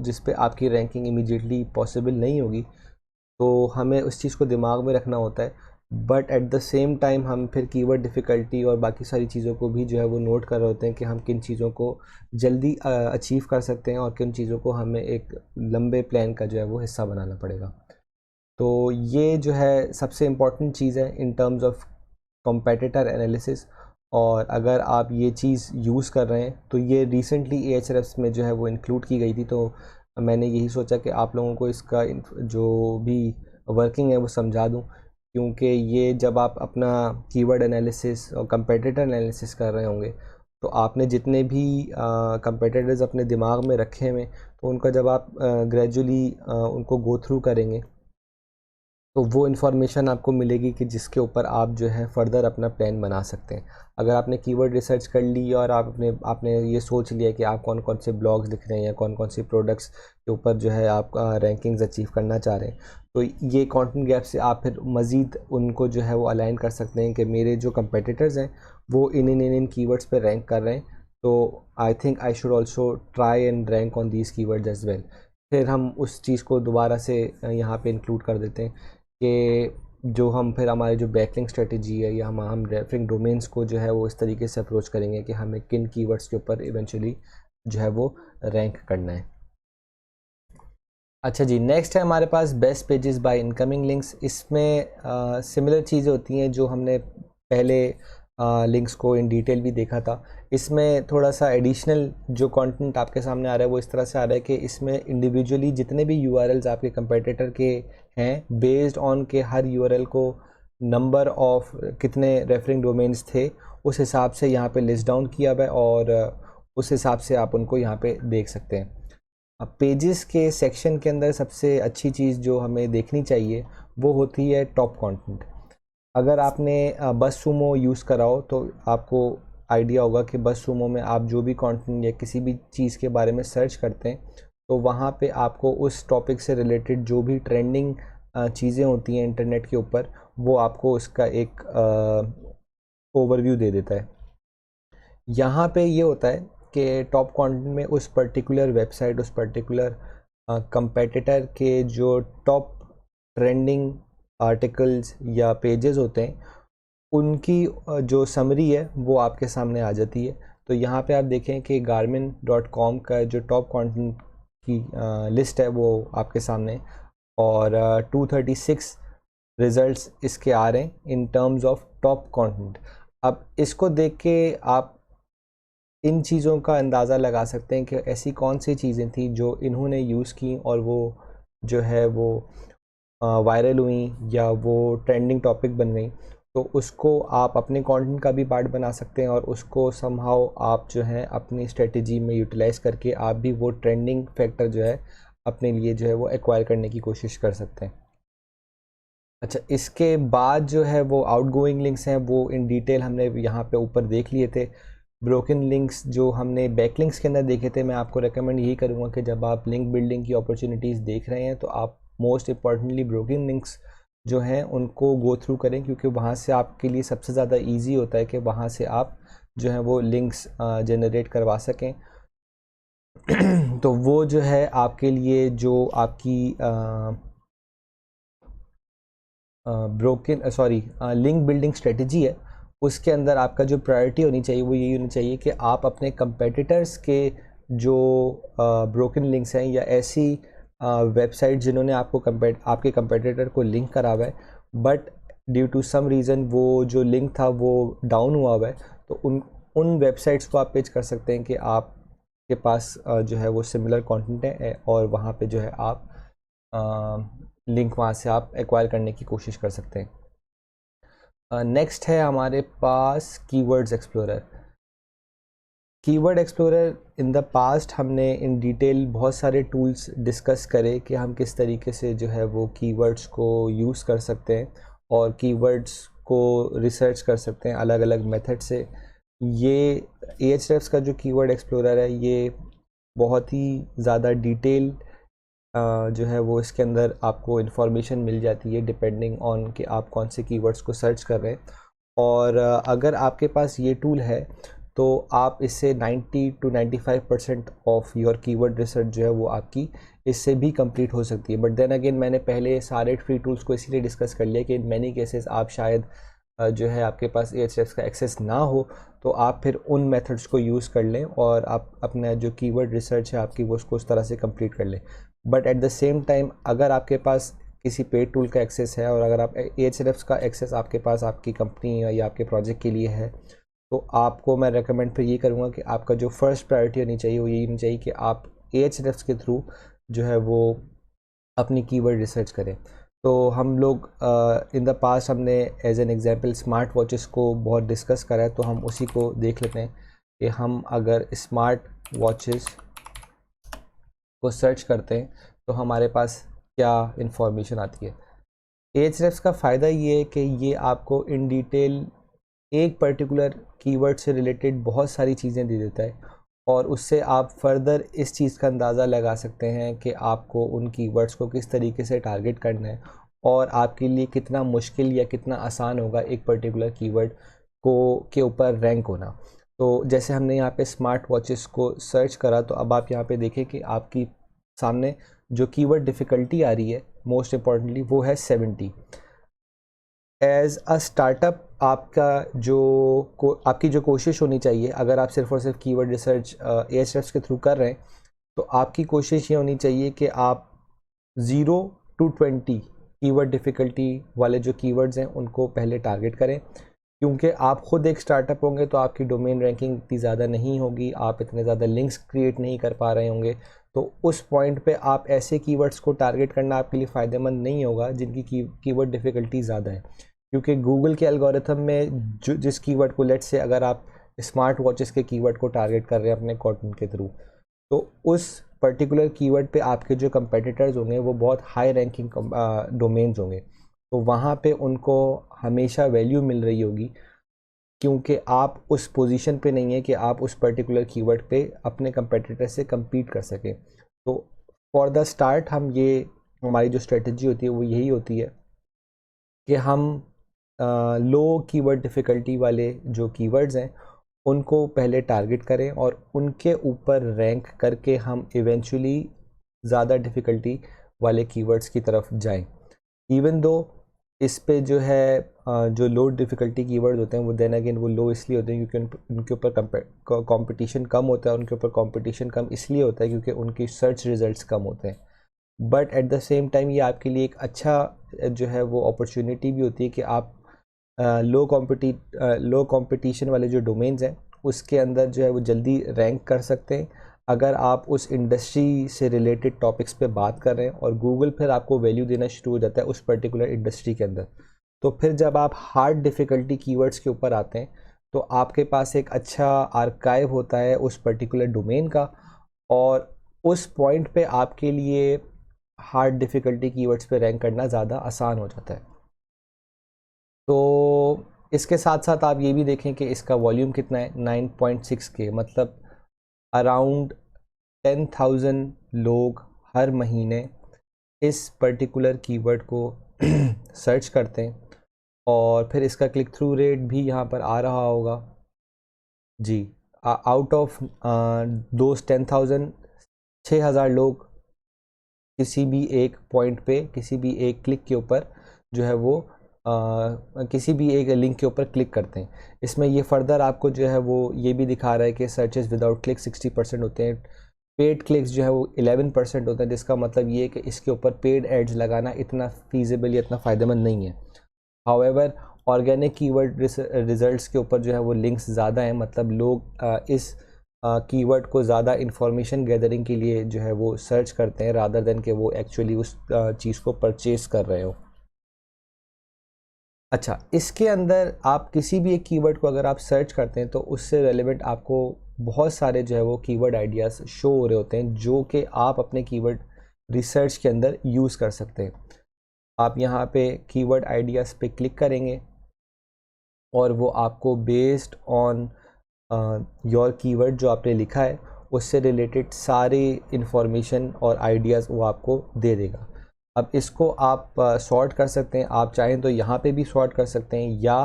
Speaker 1: जिस पे आपकी रैंकिंग इमीडिएटली पॉसिबल नहीं होगी, तो हमें उस चीज़ को दिमाग में रखना होता है। But at the same time हम फिर कीवर्ड डिफ़िकल्टी और बाकी सारी चीज़ों को भी जो है वो नोट कर रहे होते हैं कि हम किन चीज़ों को जल्दी अचीव कर सकते हैं और किन चीज़ों को हमें एक लंबे प्लान का जो है वो हिस्सा बनाना पड़ेगा। तो ये जो है सबसे इम्पॉर्टेंट चीज़ है इन टर्म्स ऑफ कॉम्पेटिटर एनालिसिस। और अगर आप ये चीज़ यूज़ कर रहे हैं तो ये रिसेंटली एएचआरएफ्स में जो है वो इंक्लूड की गई थी, तो मैंने यही सोचा कि आप लोगों को इसका जो भी वर्किंग है वो समझा दूं, क्योंकि ये जब आप अपना कीवर्ड एनालिसिस और कंपेटिटर एनालिसिस कर रहे होंगे तो आपने जितने भी कंपेटिटर्स अपने दिमाग में रखे हुए, तो उनका जब आप ग्रेजुअली उनको गो थ्रू करेंगे तो वो इन्फॉर्मेशन आपको मिलेगी कि जिसके ऊपर आप जो है फ़र्दर अपना प्लान बना सकते हैं। अगर आपने कीवर्ड रिसर्च कर ली और आपने ये सोच लिया कि आप कौन कौन से ब्लॉग्स लिख रहे हैं या कौन कौन सी प्रोडक्ट्स के ऊपर जो है आप रैंकिंग्स अचीव करना चाह रहे हैं, तो ये कंटेंट गैप से आप फिर मज़ीद उनको जो है वो अलाइन कर सकते हैं कि मेरे जो कंपेटिटर्स हैं वो इन कीवर्ड्स पर रैंक कर रहे हैं, तो I think I should also try and rank on these keywords as well. फिर हम उस चीज़ को दोबारा से यहाँ पे इंक्लूड कर देते हैं कि जो हम फिर हमारी जो बैकलिंक स्ट्रेटजी है या हम रेफरिंग डोमेन्स को जो है वो इस तरीके से अप्रोच करेंगे कि हमें किन कीवर्ड्स के ऊपर इवेंचुअली जो है वो रैंक करना है। अच्छा जी, नेक्स्ट है हमारे पास best pages by incoming links. इसमें सिमिलर चीज़ें होती हैं जो हमने पहले लिंक्स को इन डिटेल भी देखा था। इसमें थोड़ा सा एडिशनल जो कंटेंट आपके सामने आ रहा है वो इस तरह से आ रहा है कि इसमें इंडिविजुअली जितने भी यूआरएल्स आपके कंपेटिटर के हैं, बेस्ड ऑन के हर यूआरएल को नंबर ऑफ कितने रेफरिंग डोमेन्स थे उस हिसाब से यहाँ पे लिस्ट डाउन किया हुआ है और उस हिसाब से आप उनको यहाँ पे देख सकते हैं। अब पेजेस के सेक्शन के अंदर सबसे अच्छी चीज़ जो हमें देखनी चाहिए वो होती है टॉप कंटेंट। अगर आपने बस सुमो यूज़ करा हो तो आपको आइडिया होगा कि बस सुमो में आप जो भी कंटेंट या किसी भी चीज़ के बारे में सर्च करते हैं तो वहाँ पे आपको उस टॉपिक से रिलेटेड जो भी ट्रेंडिंग चीज़ें होती हैं इंटरनेट के ऊपर वो आपको उसका एक ओवरव्यू दे देता है। यहाँ पे ये होता है कि टॉप कंटेंट में उस पर्टिकुलर वेबसाइट, उस पर्टिकुलर कंपेटिटर के जो टॉप ट्रेंडिंग आर्टिकल्स या पेजेस होते हैं उनकी जो समरी है वो आपके सामने आ जाती है। तो यहाँ पे आप देखें कि garmin.com का जो टॉप कंटेंट की लिस्ट है वो आपके सामने, और 236 रिज़ल्ट्स इसके आ रहे हैं इन टर्म्स ऑफ टॉप कंटेंट। अब इसको देख के आप इन चीज़ों का अंदाज़ा लगा सकते हैं कि ऐसी कौन सी चीज़ें थी जो इन्होंने यूज़ की और वो जो है वो वायरल हुई या वो ट्रेंडिंग टॉपिक बन गई। तो उसको आप अपने कंटेंट का भी पार्ट बना सकते हैं और उसको समहाउ आप जो है अपनी स्ट्रेटजी में यूटिलाइज़ करके आप भी वो ट्रेंडिंग फैक्टर जो है अपने लिए जो है वो एक्वायर करने की कोशिश कर सकते हैं। अच्छा, इसके बाद जो है वो आउटगोइंग लिंक्स हैं वो इन डिटेल हमने यहाँ पे ऊपर देख लिए थे। ब्रोकन लिंक्स जो हमने बैकलिंक्स के अंदर देखे थे, मैं आपको रेकमेंड यही करूँगा कि जब आप लिंक बिल्डिंग की अपॉर्चुनिटीज़ देख रहे हैं तो आप मोस्ट इम्पॉर्टेंटली ब्रोकन लिंक्स जो हैं उनको गो थ्रू करें, क्योंकि वहाँ से आपके लिए सबसे ज़्यादा ईजी होता है कि वहाँ से आप जो है वो लिंक्स जनरेट करवा सकें। तो वो जो है आपके लिए जो आपकी लिंक बिल्डिंग स्ट्रेटजी है उसके अंदर आपका जो प्रायोरिटी होनी चाहिए वो यही होनी चाहिए कि आप अपने कंपेटिटर्स के जो ब्रोकन लिंक्स हैं या ऐसी वेबसाइट जिन्होंने आपके कंपेटिटर को लिंक करा हुआ है but due to some reason वो जो लिंक था वो डाउन हुआ हुआ है, तो उन वेबसाइट्स को आप पेज कर सकते हैं कि आपके पास जो है वो सिमिलर कंटेंट है और वहाँ पे जो है आप लिंक वहाँ से आप एक्वायर करने की कोशिश कर सकते हैं। नेक्स्ट है हमारे पास keywords explorer. Keyword explorer in the past हमने इन डिटेल बहुत सारे टूल्स डिस्कस करे कि हम किस तरीके से जो है वो कीवर्ड्स को यूज़ कर सकते हैं और कीवर्ड्स को रिसर्च कर सकते हैं अलग अलग मेथड से। ये Ahrefs का जो कीवर्ड एक्सप्लोरर है ये बहुत ही ज़्यादा डिटेल जो है वो इसके अंदर आपको इन्फॉर्मेशन मिल जाती है डिपेंडिंग ऑन कि आप कौन से कीवर्ड्स को सर्च कर रहे हैं। और अगर आपके पास ये टूल है तो आप इससे 90 to 95% of your keyword research जो है वो आपकी इससे भी कंप्लीट हो सकती है। बट देन अगेन मैंने पहले सारे फ्री टूल्स को इसीलिए डिस्कस कर लिया कि इन मैनी केसेस आप शायद जो है आपके पास Ahrefs का एक्सेस ना हो, तो आप फिर उन मेथड्स को यूज़ कर लें और आप अपना जो कीवर्ड रिसर्च है आपकी वो उसको उस तरह से कंप्लीट कर लें। But at the same time अगर आपके पास किसी पेड टूल का एक्सेस है और अगर आप Ahrefs का एक्सेस आपके पास आपकी कंपनी या आपके प्रोजेक्ट के लिए है, तो आपको मैं रेकमेंड फिर ये करूँगा कि आपका जो फर्स्ट प्रायोरिटी होनी चाहिए वो यही होनी चाहिए कि आप Ahrefs के थ्रू जो है वो अपनी कीवर्ड रिसर्च करें। तो हम लोग इन द पास्ट हमने as an example smart watches को बहुत डिस्कस करा है, तो हम उसी को देख लेते हैं कि हम अगर स्मार्ट वॉचेस को सर्च करते हैं तो हमारे पास क्या इंफॉर्मेशन आती है। Ahrefs का फ़ायदा ये है कि ये आपको इन डिटेल एक पर्टिकुलर कीवर्ड से रिलेटेड बहुत सारी चीज़ें दे देता है और उससे आप फर्दर इस चीज़ का अंदाज़ा लगा सकते हैं कि आपको उन कीवर्ड्स को किस तरीके से टारगेट करना है और आपके लिए कितना मुश्किल या कितना आसान होगा एक पर्टिकुलर कीवर्ड को के ऊपर रैंक होना। तो जैसे हमने यहाँ पे स्मार्ट वॉचेस को सर्च करा, तो अब आप यहाँ पे देखें कि आपकी सामने जो कीवर्ड डिफ़िकल्टी आ रही है मोस्ट इम्पॉर्टेंटली वो है 70। एज अ स्टार्टअप आपकी जो कोशिश होनी चाहिए, अगर आप सिर्फ और सिर्फ कीवर्ड रिसर्च Ahrefs के थ्रू कर रहे हैं, तो आपकी कोशिश ये होनी चाहिए कि आप 0 to 20 कीवर्ड डिफ़िकल्टी वाले जो कीवर्ड्स हैं उनको पहले टारगेट करें, क्योंकि आप ख़ुद एक स्टार्टअप होंगे तो आपकी डोमेन रैंकिंग इतनी ज़्यादा नहीं होगी, आप इतने ज़्यादा लिंक्स क्रिएट नहीं कर पा रहे होंगे। तो उस पॉइंट पे आप ऐसे कीवर्ड्स को टारगेट करना आपके लिए फ़ायदेमंद नहीं होगा जिनकी कीवर्ड डिफ़िकल्टी ज़्यादा है, क्योंकि गूगल के एल्गोरिथम में जिस कीवर्ड को लेट्स से अगर आप स्मार्ट वॉचेस के कीवर्ड को टारगेट कर रहे हैं अपने कंटेंट के थ्रू, तो उस पर्टिकुलर कीवर्ड पे आपके जो कंपेटिटर्स होंगे वो बहुत हाई रैंकिंग डोमेन्स होंगे, तो वहाँ पे उनको हमेशा वैल्यू मिल रही होगी, क्योंकि आप उस पोजीशन पे नहीं है कि आप उस पर्टिकुलर कीवर्ड पे अपने कंपेटिटर से compete कर सकें। तो फॉर द स्टार्ट हमारी जो स्ट्रेटजी होती है वो यही होती है कि हम लो कीवर्ड डिफ़िकल्टी वाले जो कीवर्ड्स हैं उनको पहले टारगेट करें और उनके ऊपर रैंक करके हम इवेंचुअली ज़्यादा डिफ़िकल्टी वाले कीवर्ड्स की तरफ जाएं। इवन दो इस पे जो है जो लो डिफ़िकल्टी कीवर्ड्स होते हैं वो देन अगेन वो लो इसलिए होते हैं क्योंकि उनके ऊपर कंपटीशन कम होता है, उनके ऊपर कंपटीशन कम इसलिए होता है क्योंकि उनकी सर्च रिज़ल्ट्स कम होते हैं। But at the same time ये आपके लिए एक अच्छा जो है वो अपॉर्चुनिटी भी होती है कि आप लो कंपटीशन वाले जो डोमेन्स हैं उसके अंदर जो है वो जल्दी रैंक कर सकते हैं अगर आप उस इंडस्ट्री से रिलेटेड टॉपिक्स पे बात कर रहे हैं, और गूगल फिर आपको वैल्यू देना शुरू हो जाता है उस पर्टिकुलर इंडस्ट्री के अंदर। तो फिर जब आप हार्ड डिफ़िकल्टी कीवर्ड्स के ऊपर आते हैं तो आपके पास एक अच्छा आर्काइव होता है उस पर्टिकुलर डोमेन का, और उस पॉइंट पे आपके लिए हार्ड डिफ़िकल्टी कीवर्ड्स पे रैंक करना ज़्यादा आसान हो जाता है। तो इसके साथ साथ आप ये भी देखें कि इसका वॉल्यूम कितना है, 9.6K, मतलब अराउंड 10,000 लोग हर महीने इस पर्टिकुलर कीवर्ड को सर्च करते हैं, और फिर इसका क्लिक थ्रू रेट भी यहाँ पर आ रहा होगा जी। आउट ऑफ दोस्त 10,000, 6,000 लोग किसी भी एक पॉइंट पे किसी भी एक क्लिक के ऊपर जो है वो किसी भी एक लिंक के ऊपर क्लिक करते हैं। इसमें ये फर्दर आपको जो है वो ये भी दिखा रहा है कि सर्चेस विदाउट क्लिक 60% होते हैं, पेड क्लिक्स जो है वो 11% होता है, जिसका मतलब ये है कि इसके ऊपर पेड एड्स लगाना इतना फीजिबल या इतना फ़ायदेमंद नहीं है। हाउएवर ऑर्गेनिक कीवर्ड रिजल्ट्स के ऊपर जो है वो लिंक्स ज़्यादा हैं, मतलब लोग इस कीवर्ड को ज़्यादा इंफॉर्मेशन गैदरिंग के लिए जो है वो सर्च करते हैं रादर देन कि वो एक्चुअली उस चीज़ को परचेज़ कर रहे हो। अच्छा, इसके अंदर आप किसी भी एक कीवर्ड को अगर आप सर्च करते हैं तो उससे रेलेवेंट आपको बहुत सारे जो है वो कीवर्ड आइडियाज़ शो हो रहे होते हैं जो कि आप अपने कीवर्ड रिसर्च के अंदर यूज़ कर सकते हैं। आप यहाँ पे कीवर्ड आइडियाज़ पे क्लिक करेंगे और वो आपको बेस्ड ऑन योर कीवर्ड जो आपने लिखा है उससे रिलेटेड सारी इंफॉर्मेशन और आइडियाज़ वो आपको दे देगा। अब इसको आप सॉर्ट कर सकते हैं, आप चाहें तो यहाँ पे भी सॉर्ट कर सकते हैं, या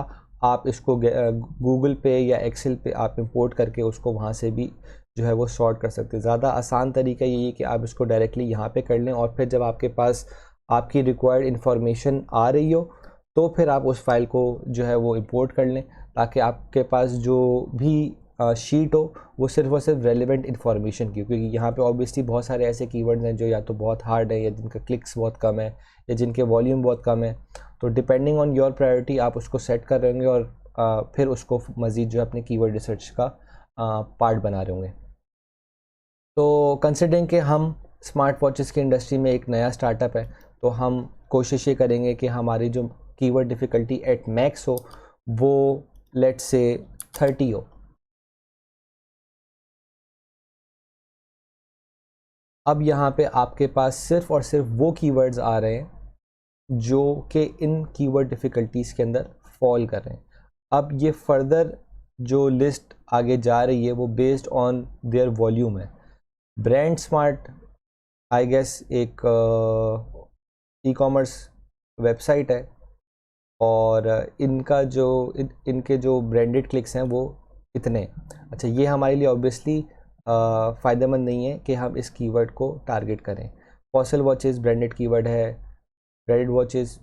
Speaker 1: आप इसको गूगल पे या एक्सेल पे आप इंपोर्ट करके उसको वहाँ से भी जो है वो सॉर्ट कर सकते हैं। ज़्यादा आसान तरीका यही है कि आप इसको डायरेक्टली यहाँ पे कर लें, और फिर जब आपके पास आपकी रिक्वायर्ड इन्फॉर्मेशन आ रही हो तो फिर आप उस फाइल को जो है वो इंपोर्ट कर लें, ताकि आपके पास जो भी शीट हो वो सिर्फ और सिर्फ रेलिवेंट इन्फॉर्मेशन की, क्योंकि यहाँ पे ऑब्वियसली बहुत सारे ऐसे कीवर्ड्स हैं जो या तो बहुत हार्ड है, या जिनका क्लिक्स बहुत कम है, या जिनके वॉल्यूम बहुत कम है। तो डिपेंडिंग ऑन योर प्रायोरिटी आप उसको सेट कर रहे होंगे, और फिर उसको मज़ीद जो है अपने कीवर्ड रिसर्च का पार्ट बना रहे होंगे। तो कंसिडरिंग कि हम स्मार्ट वॉचेस की इंडस्ट्री में एक नया स्टार्टअप है, तो हम कोशिश ये करेंगे कि हमारी जो कीवर्ड डिफ़िकल्टी एट मैक्स हो वो लेट्स से 30 हो। अब यहाँ पे आपके पास सिर्फ और सिर्फ वो कीवर्ड्स आ रहे हैं जो कि इन कीवर्ड डिफ़िकल्टीज़ के अंदर फॉल कर रहे हैं। अब ये फर्दर जो लिस्ट आगे जा रही है वो बेस्ड ऑन देयर वॉल्यूम है। ब्रांड स्मार्ट आई गेस एक ई कॉमर्स वेबसाइट है, और इनका जो इनके जो ब्रांडेड क्लिक्स हैं वो इतने। अच्छा, ये हमारे लिए ऑब्वियसली फ़ायदेमंद नहीं है कि हम इस कीवर्ड को टारगेट करें। फॉसल वॉचेस ब्रांडेड कीवर्ड है, ब्रांडेड वॉचेस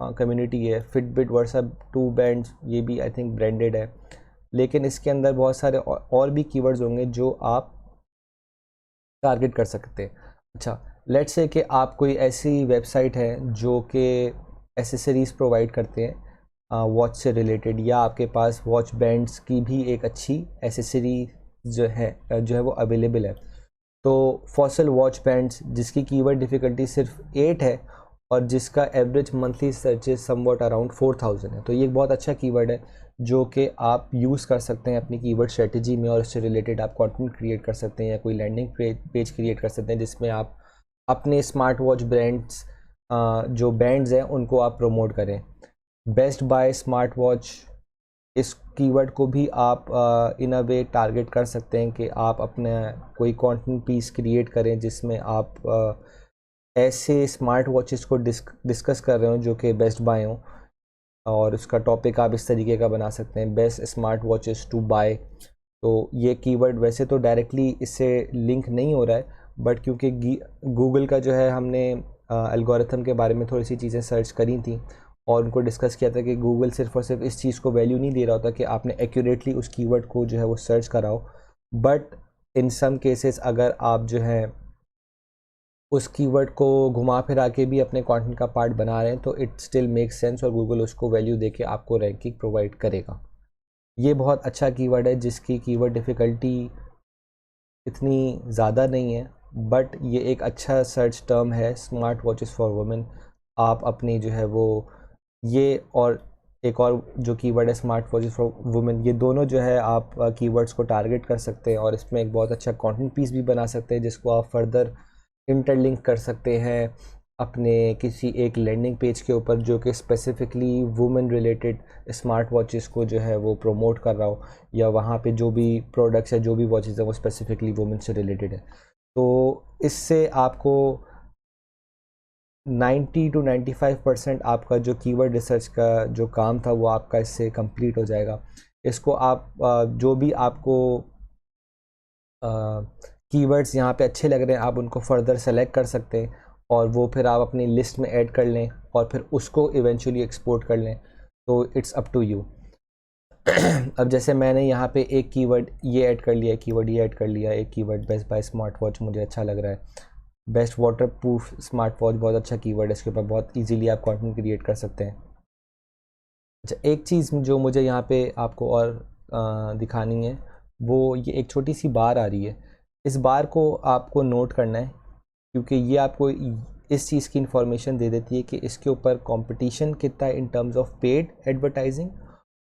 Speaker 1: कम्युनिटी है, फिटबिट व्हाट्सएप 2 बैंड्स ये भी आई थिंक ब्रांडेड है, लेकिन इसके अंदर बहुत सारे और भी कीवर्ड्स होंगे जो आप टारगेट कर सकते हैं। अच्छा, लेट्स से कि आप कोई ऐसी वेबसाइट है जो कि एसेसरीज़ प्रोवाइड करते हैं वॉच से रिलेटेड, या आपके पास वॉच बैंड्स की भी एक अच्छी एसेसरी जो है वो अवेलेबल है। तो फॉसल वॉच बैंड्स जिसकी कीवर्ड डिफ़िकल्टी सिर्फ 8 है और जिसका average monthly searches somewhat around 4000 है, तो ये एक बहुत अच्छा कीवर्ड है जो कि आप यूज़ कर सकते हैं अपनी कीवर्ड स्ट्रेटजी में, और इससे रिलेटेड आप कंटेंट क्रिएट कर सकते हैं या कोई लैंडिंग पेज क्रिएट कर सकते हैं जिसमें आप अपने स्मार्ट वॉच ब्रांड्स जो बैंड्स हैं उनको आप प्रमोट करें। बेस्ट बाय स्मार्ट वॉच, इस कीवर्ड को भी आप इन अ वे टारगेट कर सकते हैं कि आप अपने कोई कंटेंट पीस क्रिएट करें जिसमें आप ऐसे स्मार्ट वॉचेस को डिस्कस कर रहे हो जो कि बेस्ट बाय हो, और उसका टॉपिक आप इस तरीके का बना सकते हैं, best smart watches to buy. तो ये कीवर्ड वैसे तो डायरेक्टली इससे लिंक नहीं हो रहा है, बट क्योंकि गूगल का जो है हमने एल्गोरिथम के बारे में थोड़ी सी चीज़ें सर्च करी थी और उनको डिस्कस किया था कि गूगल सिर्फ और सिर्फ इस चीज़ को वैल्यू नहीं दे रहा होता कि आपने एक्यूरेटली उस कीवर्ड को जो है वो सर्च कराओ, बट इन सम केसेस अगर आप जो है उस कीवर्ड को घुमा फिरा के भी अपने कंटेंट का पार्ट बना रहे हैं तो इट स्टिल मेक सेंस, और गूगल उसको वैल्यू दे के आपको रैंकिंग प्रोवाइड करेगा। ये बहुत अच्छा कीवर्ड है जिसकी कीवर्ड डिफ़िकल्टी इतनी ज़्यादा नहीं है, बट ये एक अच्छा सर्च टर्म है, स्मार्ट वॉचेस फॉर वुमेन। आप अपनी जो है वो ये और एक और जो कीवर्ड है स्मार्ट वॉचेस फॉर वुमेन, ये दोनों जो है आप कीवर्ड्स को टारगेट कर सकते हैं और इसमें एक बहुत अच्छा कंटेंट पीस भी बना सकते हैं जिसको आप फर्दर इंटरलिंक कर सकते हैं अपने किसी एक लैंडिंग पेज के ऊपर जो कि specifically women related smart watches को जो है वो प्रमोट कर रहा हो, या वहाँ पे जो भी प्रोडक्ट्स है जो भी वॉचेस है वो स्पेसिफिकली वुमेन से रिलेटेड है। तो इससे आपको 90 to 95% आपका जो कीवर्ड रिसर्च का जो काम था वो आपका इससे कंप्लीट हो जाएगा। इसको आप जो भी आपको कीवर्ड्स यहाँ पे अच्छे लग रहे हैं आप उनको फर्दर सेलेक्ट कर सकते हैं और वो फिर आप अपनी लिस्ट में ऐड कर लें और फिर उसको इवेंचुअली एक्सपोर्ट कर लें, तो इट्स अप टू यू। अब जैसे मैंने यहाँ पे एक कीवर्ड ये ऐड कर लिया, कीवर्ड ये ऐड कर लिया, एक keyword best buy smart watch मुझे अच्छा लग रहा है, best waterproof smart watch बहुत अच्छा कीवर्ड है, इसके ऊपर बहुत इजीली आप कंटेंट क्रिएट कर सकते हैं। अच्छा, एक चीज़ जो मुझे यहाँ पे आपको और दिखानी है वो ये एक छोटी सी बार आ रही है, इस बार को आपको नोट करना है क्योंकि ये आपको इस चीज़ की इंफॉर्मेशन दे देती है कि इसके ऊपर कंपटीशन कितना है इन टर्म्स ऑफ पेड एडवर्टाइजिंग,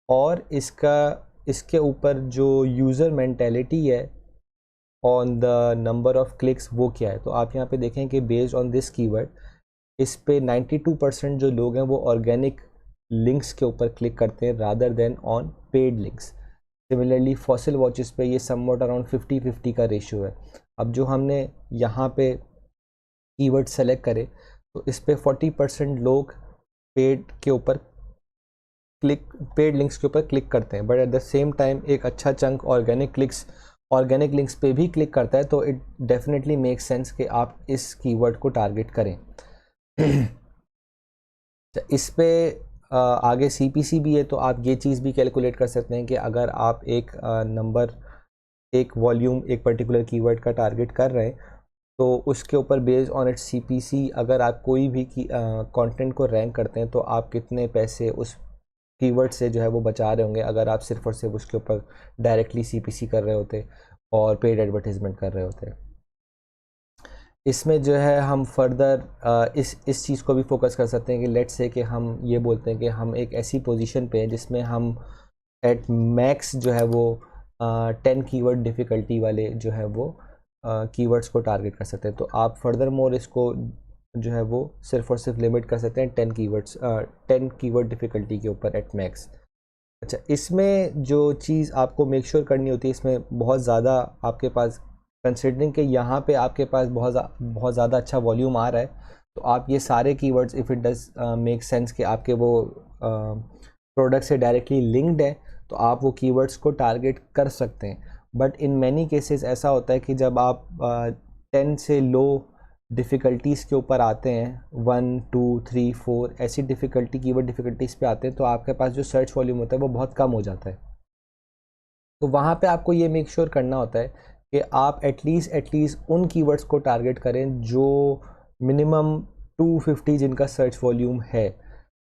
Speaker 1: और इसके ऊपर जो यूज़र मेंटेलिटी है on the number of clicks वो क्या है। तो आप यहाँ पे देखें कि बेस्ड ऑन दिस कीवर्ड इस पे 92% जो लोग हैं वो ऑर्गेनिक लिंक्स के ऊपर क्लिक करते हैं rather than on paid links. Similarly fossil watches पे ये समवॉट अराउंड 50-50 का रेशियो है। अब जो हमने यहाँ पे कीवर्ड सेलेक्ट करे तो इस पे 40% लोग पेड के ऊपर पेड लिंक्स के ऊपर क्लिक करते हैं, but at the same time एक अच्छा चंक ऑर्गेनिक लिंक्स पे भी क्लिक करता है, तो इट डेफिनेटली मेक सेंस कि आप इस कीवर्ड को टारगेट करें। इस पे आगे CPC भी है, तो आप ये चीज़ भी कैलकुलेट कर सकते हैं कि अगर आप एक वॉल्यूम एक पर्टिकुलर कीवर्ड का टारगेट कर रहे हैं, तो उसके ऊपर बेस्ड ऑन इट्स CPC अगर आप कोई भी कंटेंट को रैंक करते हैं, तो आप कितने पैसे उस कीवर्ड से जो है वो बचा रहे होंगे, अगर आप सिर्फ और सिर्फ उसके ऊपर डायरेक्टली CPC कर रहे होते और पेड एडवर्टीजमेंट कर रहे होते। इसमें जो है हम फर्दर इस चीज़ को भी फोकस कर सकते हैं कि लेट्स से कि हम ये बोलते हैं कि हम एक ऐसी पोजीशन पे हैं जिसमें हम एट मैक्स जो है वो 10 कीवर्ड डिफ़िकल्टी वाले जो है वो कीवर्ड्स को टारगेट कर सकते हैं। तो आप फर्दर मोर इसको जो है वो सिर्फ और सिर्फ लिमिट कर सकते हैं 10 कीवर्ड डिफ़िकल्टी के ऊपर एट मैक्स। अच्छा, इसमें जो चीज़ आपको मेक श्योर करनी होती है, इसमें बहुत ज़्यादा आपके पास कंसिडरिंग कि यहाँ पे आपके पास बहुत ज़्यादा अच्छा वॉल्यूम आ रहा है, तो आप ये सारे keywords if it does make sense कि आपके वो प्रोडक्ट से डायरेक्टली लिंक्ड है, तो आप वो कीवर्ड्स को टारगेट कर सकते हैं। बट इन मैनी केसेस ऐसा होता है कि जब आप 10 से लो डिफ़िकल्टीज़ के ऊपर आते हैं, 1 2 3 4 ऐसी कीवर्ड डिफ़िकल्टीज़ पे आते हैं, तो आपके पास जो सर्च वॉल्यूम होता है वो बहुत कम हो जाता है। तो वहाँ पे आपको ये मेक श्योर करना होता है कि आप एटलीस्ट उन कीवर्ड्स को टारगेट करें जो मिनिमम 250 जिनका सर्च वॉल्यूम है।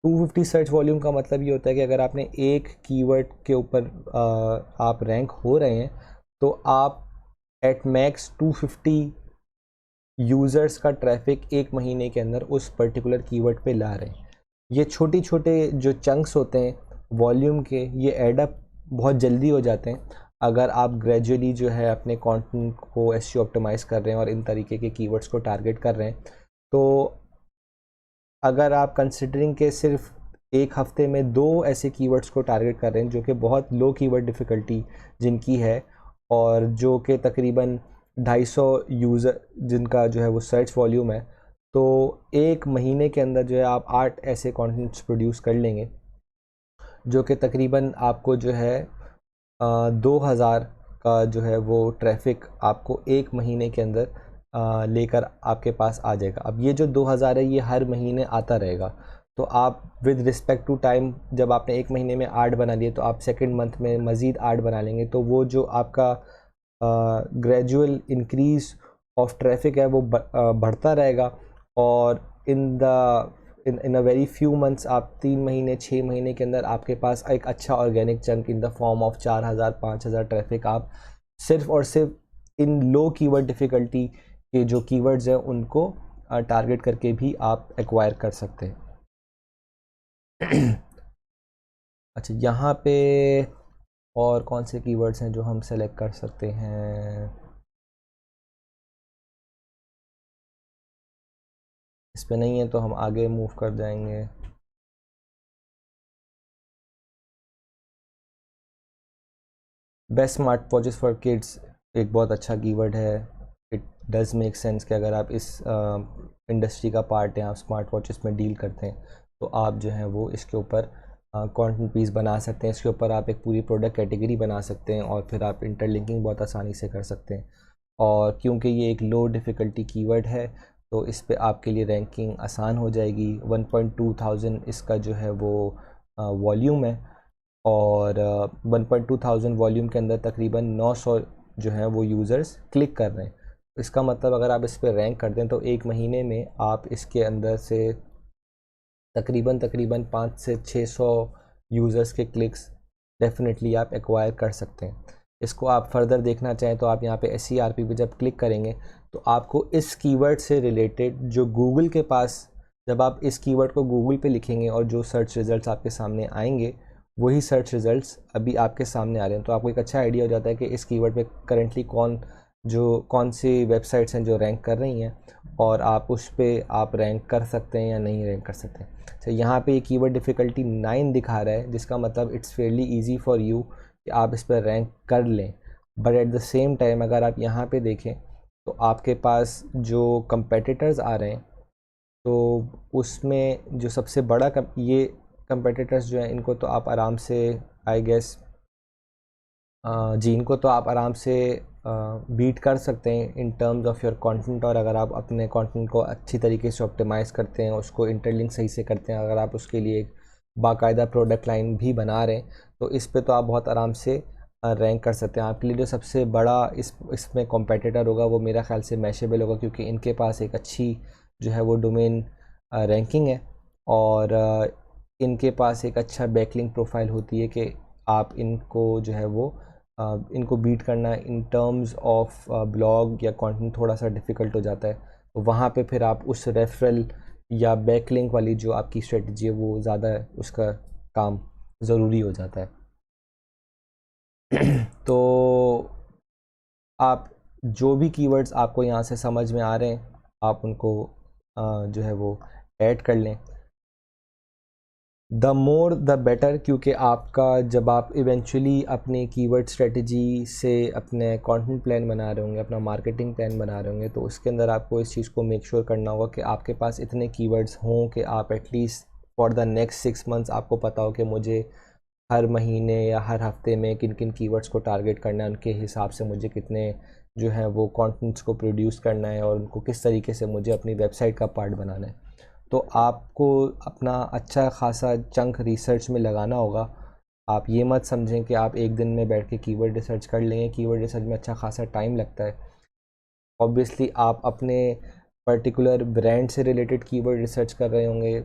Speaker 1: 250 सर्च वॉल्यूम का मतलब ये होता है कि अगर आपने एक कीवर्ड के ऊपर आप रैंक हो रहे हैं, तो आप एट मैक्स 250 यूज़र्स का ट्रैफिक एक महीने के अंदर उस पर्टिकुलर कीवर्ड पे ला रहे हैं। ये छोटे छोटे जो चंक्स होते हैं वॉल्यूम के, ये एडअप बहुत जल्दी हो जाते हैं अगर आप ग्रेजुअली जो है अपने कंटेंट को SEO ऑप्टिमाइज़ कर रहे हैं और इन तरीके के कीवर्ड्स को टारगेट कर रहे हैं। तो अगर आप कंसिडरिंग के सिर्फ एक हफ्ते में 2 ऐसे कीवर्ड्स को टारगेट कर रहे हैं जो कि बहुत लो कीवर्ड डिफ़िकल्टी जिनकी है, और जो कि तकरीबन 250 यूज़र जिनका जो है वो सर्च वॉल्यूम है, तो एक महीने के अंदर जो है आप 8 ऐसे कंटेंट्स प्रोड्यूस कर लेंगे जो कि तकरीबन आपको जो है 2000 का जो है वो ट्रैफिक आपको एक महीने के अंदर लेकर आपके पास आ जाएगा। अब ये जो 2000 है ये हर महीने आता रहेगा, तो आप विद रिस्पेक्ट टू टाइम जब आपने एक महीने में 8 बना लिए, तो आप सेकंड मंथ में मज़ीद 8 बना लेंगे, तो वो जो आपका ग्रेजुअल इंक्रीज़ ऑफ ट्रैफिक है वो बढ़ता रहेगा। और इन अ वेरी फ्यू मंथ्स आप 3 महीने 6 महीने के अंदर आपके पास एक अच्छा organic chunk in the form of 4000 5000 traffic आप सिर्फ और सिर्फ इन लो कीवर्ड डिफ़िकल्टी के जो कीवर्ड्स हैं उनको टारगेट करके भी आप एक्वायर कर सकते हैं। अच्छा, यहाँ पे और कौन से कीवर्ड्स हैं जो हम सेलेक्ट कर सकते हैं? इस पे नहीं है तो हम आगे मूव कर जाएंगे। Best smart watches for kids एक बहुत अच्छा कीवर्ड है। इट डज़ मेक सेंस कि अगर आप इस इंडस्ट्री का पार्ट हैं, आप स्मार्ट वॉचेस में डील करते हैं, तो आप जो है वो इसके ऊपर कंटेंट पीस बना सकते हैं। इसके ऊपर आप एक पूरी प्रोडक्ट कैटेगरी बना सकते हैं और फिर आप इंटरलिंकिंग बहुत आसानी से कर सकते हैं। और क्योंकि ये एक लो डिफ़िकल्टी कीवर्ड है, तो इस पे आपके लिए रैंकिंग आसान हो जाएगी। 1.2000 इसका जो है वो वॉल्यूम है, और 1.2000 वॉल्यूम के अंदर तकरीबन 900 जो है वो यूज़र्स क्लिक कर रहे हैं। इसका मतलब अगर आप इस पर रैंक कर दें, तो एक महीने में आप इसके अंदर से तकरीबन 5 से 600 यूज़र्स के क्लिक्स डेफिनेटली आप एक्वायर कर सकते हैं। इसको आप फर्दर देखना चाहें तो आप यहाँ पे SERP पे जब क्लिक करेंगे, तो आपको इस कीवर्ड से रिलेटेड जो गूगल के पास, जब आप इस कीवर्ड को गूगल पे लिखेंगे और जो सर्च रिज़ल्ट्स आपके सामने आएंगे, वही सर्च रिज़ल्ट्स अभी आपके सामने आ रहे हैं। तो आपको एक अच्छा आइडिया हो जाता है कि इस कीवर्ड पे करेंटली कौन सी वेबसाइट्स हैं जो रैंक कर रही हैं, और आप उस पर आप रैंक कर सकते हैं या नहीं रैंक कर सकते हैं। तो यहाँ पे ये कीवर्ड डिफ़िकल्टी 9 दिखा रहा है, जिसका मतलब it's Fairlie easy for you कि आप इस पर रैंक कर लें। But at the same time अगर आप यहाँ पे देखें, तो आपके पास जो कंपेटिटर्स आ रहे हैं, तो उसमें जो सबसे बड़ा ये कंपेटिटर्स जो हैं इनको तो आप आराम से आई गेस जी इनको तो आप आराम से बीट कर सकते हैं इन टर्म्स ऑफ योर कंटेंट। और अगर आप अपने कंटेंट को अच्छी तरीके से ऑप्टिमाइज़ करते हैं, उसको इंटरलिंक सही से करते हैं, अगर आप उसके लिए एक बाकायदा प्रोडक्ट लाइन भी बना रहे हैं, तो इस पे तो आप बहुत आराम से रैंक कर सकते हैं। आपके लिए जो सबसे बड़ा इसमें कॉम्पिटिटर होगा वो मेरा ख्याल से मैशेबल होगा, क्योंकि इनके पास एक अच्छी जो है वो डोमेन रैंकिंग है, और इनके पास एक अच्छा बैकलिंक प्रोफाइल होती है कि आप इनको जो है वो इनको बीट करना इन टर्म्स ऑफ ब्लॉग या कंटेंट थोड़ा सा डिफ़िकल्ट हो जाता है। तो वहाँ पे फिर आप उस रेफरल या बैकलिंक वाली जो आपकी स्ट्रेटजी है वो ज़्यादा उसका काम ज़रूरी हो जाता है। तो आप जो भी कीवर्ड्स आपको यहाँ से समझ में आ रहे हैं, आप उनको जो है वो ऐड कर लें। द मोर द बेटर, क्योंकि आपका जब आप इवेंचुअली अपने कीवर्ड स्ट्रेटजी से अपने कंटेंट प्लान बना रहे होंगे, अपना मार्केटिंग प्लान बना रहे होंगे, तो उसके अंदर आपको इस चीज़ को मेक श्योर करना होगा कि आपके पास इतने कीवर्ड्स हों कि आप at least for the next 6 months आपको पता हो कि मुझे हर महीने या हर हफ्ते में किन किन कीवर्ड्स को टारगेट करना है, उनके हिसाब से मुझे कितने जो है वो कंटेंट्स को प्रोड्यूस करना है और उनको किस तरीके से मुझे अपनी वेबसाइट का पार्ट बनाना है। तो आपको अपना अच्छा खासा चंक रिसर्च में लगाना होगा। आप ये मत समझें कि आप एक दिन में बैठ के कीवर्ड रिसर्च कर लेंगे। कीवर्ड रिसर्च में अच्छा खासा टाइम लगता है। ऑब्वियसली आप अपने पर्टिकुलर ब्रांड से रिलेटेड कीवर्ड रिसर्च कर रहे होंगे,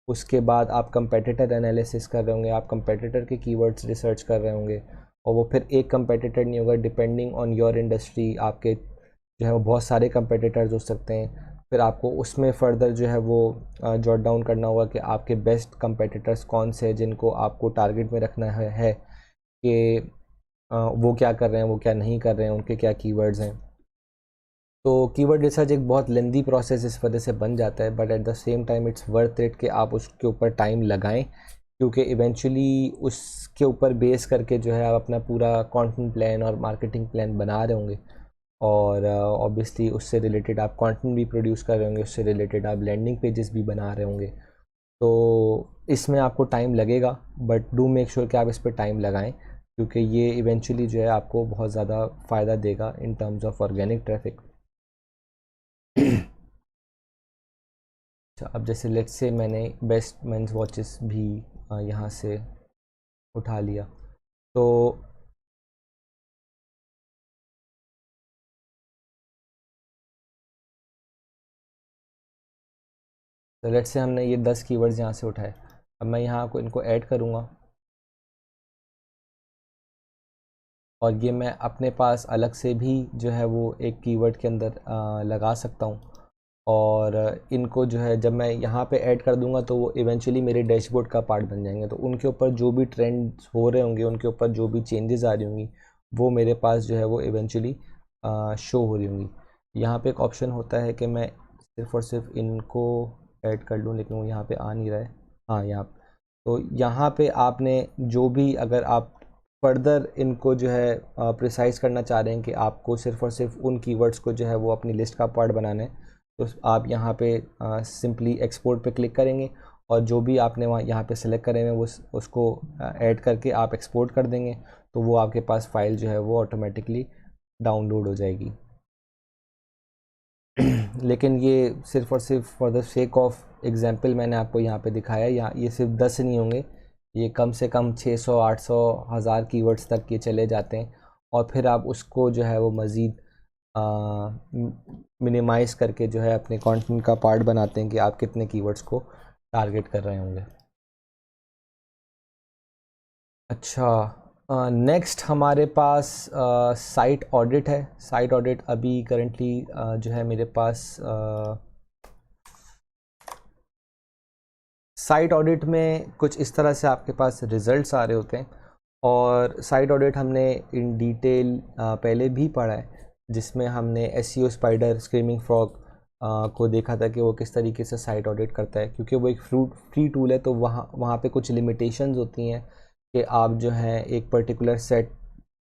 Speaker 1: उसके बाद आप कंपेटिटर एनालिसिस कर रहे होंगे, आप कंपेटिटर के कीवर्ड्स रिसर्च कर रहे होंगे, और वो फिर एक कंपेटिटर नहीं होगा, डिपेंडिंग ऑन योर इंडस्ट्री आपके जो है वो बहुत सारे कंपेटिटर्स हो सकते हैं। फिर आपको उसमें फ़र्दर जो है वो जॉट डाउन करना होगा कि आपके बेस्ट कंपेटिटर्स कौन से हैं जिनको आपको टारगेट में रखना है कि वो क्या कर रहे हैं, वो क्या नहीं कर रहे हैं, उनके क्या कीवर्ड्स हैं। तो कीवर्ड रिसर्च एक बहुत लेंदी प्रोसेस इस वजह से बन जाता है, but at the same time it's worth it कि आप उसके ऊपर टाइम लगाएं, क्योंकि इवेंचुअली उसके ऊपर बेस करके जो है आप अपना पूरा कंटेंट प्लान और मार्केटिंग प्लान बना रहे होंगे, और ऑब्वियसली उससे रिलेटेड आप कंटेंट भी प्रोड्यूस कर रहे होंगे, उससे रिलेटेड आप लैंडिंग पेजेस भी बना रहे होंगे। तो इसमें आपको टाइम लगेगा, बट डू मेक श्योर कि आप इस पर टाइम लगाएं, क्योंकि ये इवेंचुअली जो है आपको बहुत ज़्यादा फ़ायदा देगा इन टर्म्स ऑफ ऑर्गेनिक ट्रैफिक। अच्छा, अब जैसे लेट्स से मैंने बेस्ट मेंस वॉचेस भी यहाँ से उठा लिया, तो लेट्स से हमने ये 10 कीवर्ड्स यहाँ से उठाए। अब मैं यहाँ को इनको ऐड करूँगा, और ये मैं अपने पास अलग से भी जो है वो एक कीवर्ड के अंदर लगा सकता हूँ, और इनको जो है जब मैं यहाँ पे ऐड कर दूँगा तो वो इवेंचुअली मेरे डैशबोर्ड का पार्ट बन जाएंगे। तो उनके ऊपर जो भी ट्रेंड्स हो रहे होंगे, उनके ऊपर जो भी चेंजेस आ रही होंगी, वो मेरे पास जो है वो इवेंचुअली शो हो रही होंगी। यहाँ पे एक ऑप्शन होता है कि मैं सिर्फ़ और सिर्फ इनको ऐड कर लूँ, लेकिन वो यहाँ पे आ नहीं रहा है। हाँ, यहाँ तो यहाँ पे आपने जो भी, अगर आप फर्दर इनको जो है प्रिसाइज़ करना चाह रहे हैं कि आपको सिर्फ़ और सिर्फ उन कीवर्ड्स को जो है वो अपनी लिस्ट का पार्ट बनाना है, तो आप यहाँ पे सिंपली एक्सपोर्ट पे क्लिक करेंगे, और जो भी आपने वहाँ यहाँ पे सेलेक्ट करें हुए वो उसको ऐड करके आप एक्सपोर्ट कर देंगे, तो वो आपके पास फ़ाइल जो है वो ऑटोमेटिकली डाउनलोड हो जाएगी। लेकिन ये सिर्फ़ और सिर्फ for the sake of example मैंने आपको यहाँ पे दिखाया। यहाँ ये सिर्फ 10 नहीं होंगे, ये कम से कम 600 800 1000 कीवर्ड्स तक ये चले जाते हैं, और फिर आप उसको जो है वो मज़ीद मिनिमाइज़ करके जो है अपने कंटेंट का पार्ट बनाते हैं कि आप कितने कीवर्ड्स को टारगेट कर रहे होंगे। अच्छा, नेक्स्ट हमारे पास साइट ऑडिट है। साइट ऑडिट अभी करंटली जो है मेरे पास साइट ऑडिट में कुछ इस तरह से आपके पास रिज़ल्ट्स आ रहे होते हैं, और साइट ऑडिट हमने इन डिटेल पहले भी पढ़ा है, जिसमें हमने एसईओ स्पाइडर स्क्रीमिंग फ्रॉग को देखा था कि वो किस तरीके से साइट ऑडिट करता है। क्योंकि वो एक फ्री टूल है, तो वहाँ वहाँ पे कुछ लिमिटेशंस होती हैं कि आप जो है एक particular set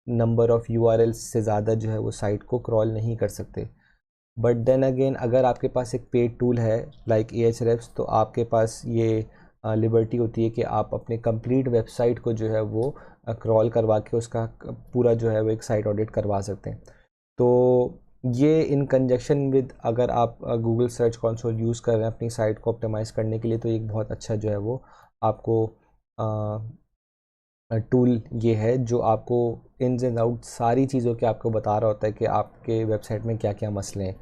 Speaker 1: number of URLs से ज़्यादा जो है वो साइट को क्रॉल नहीं कर सकते। बट देन अगेन, अगर आपके पास एक पेड टूल है लाइक Ahrefs, तो आपके पास ये लिबर्टी होती है कि आप अपने कंप्लीट वेबसाइट को जो है वो क्रॉल करवा के उसका पूरा जो है वो एक साइट ऑडिट करवा सकते हैं। तो ये इन कंजक्शन विद अगर आप गूगल सर्च कंसोल यूज़ कर रहे हैं अपनी साइट को ऑप्टिमाइज़ करने के लिए, तो एक बहुत अच्छा जो है वो आपको टूल ये है जो आपको इन्स एंड आउट सारी चीज़ों के आपको बता रहा होता है कि आपके वेबसाइट में क्या क्या मसले हैं।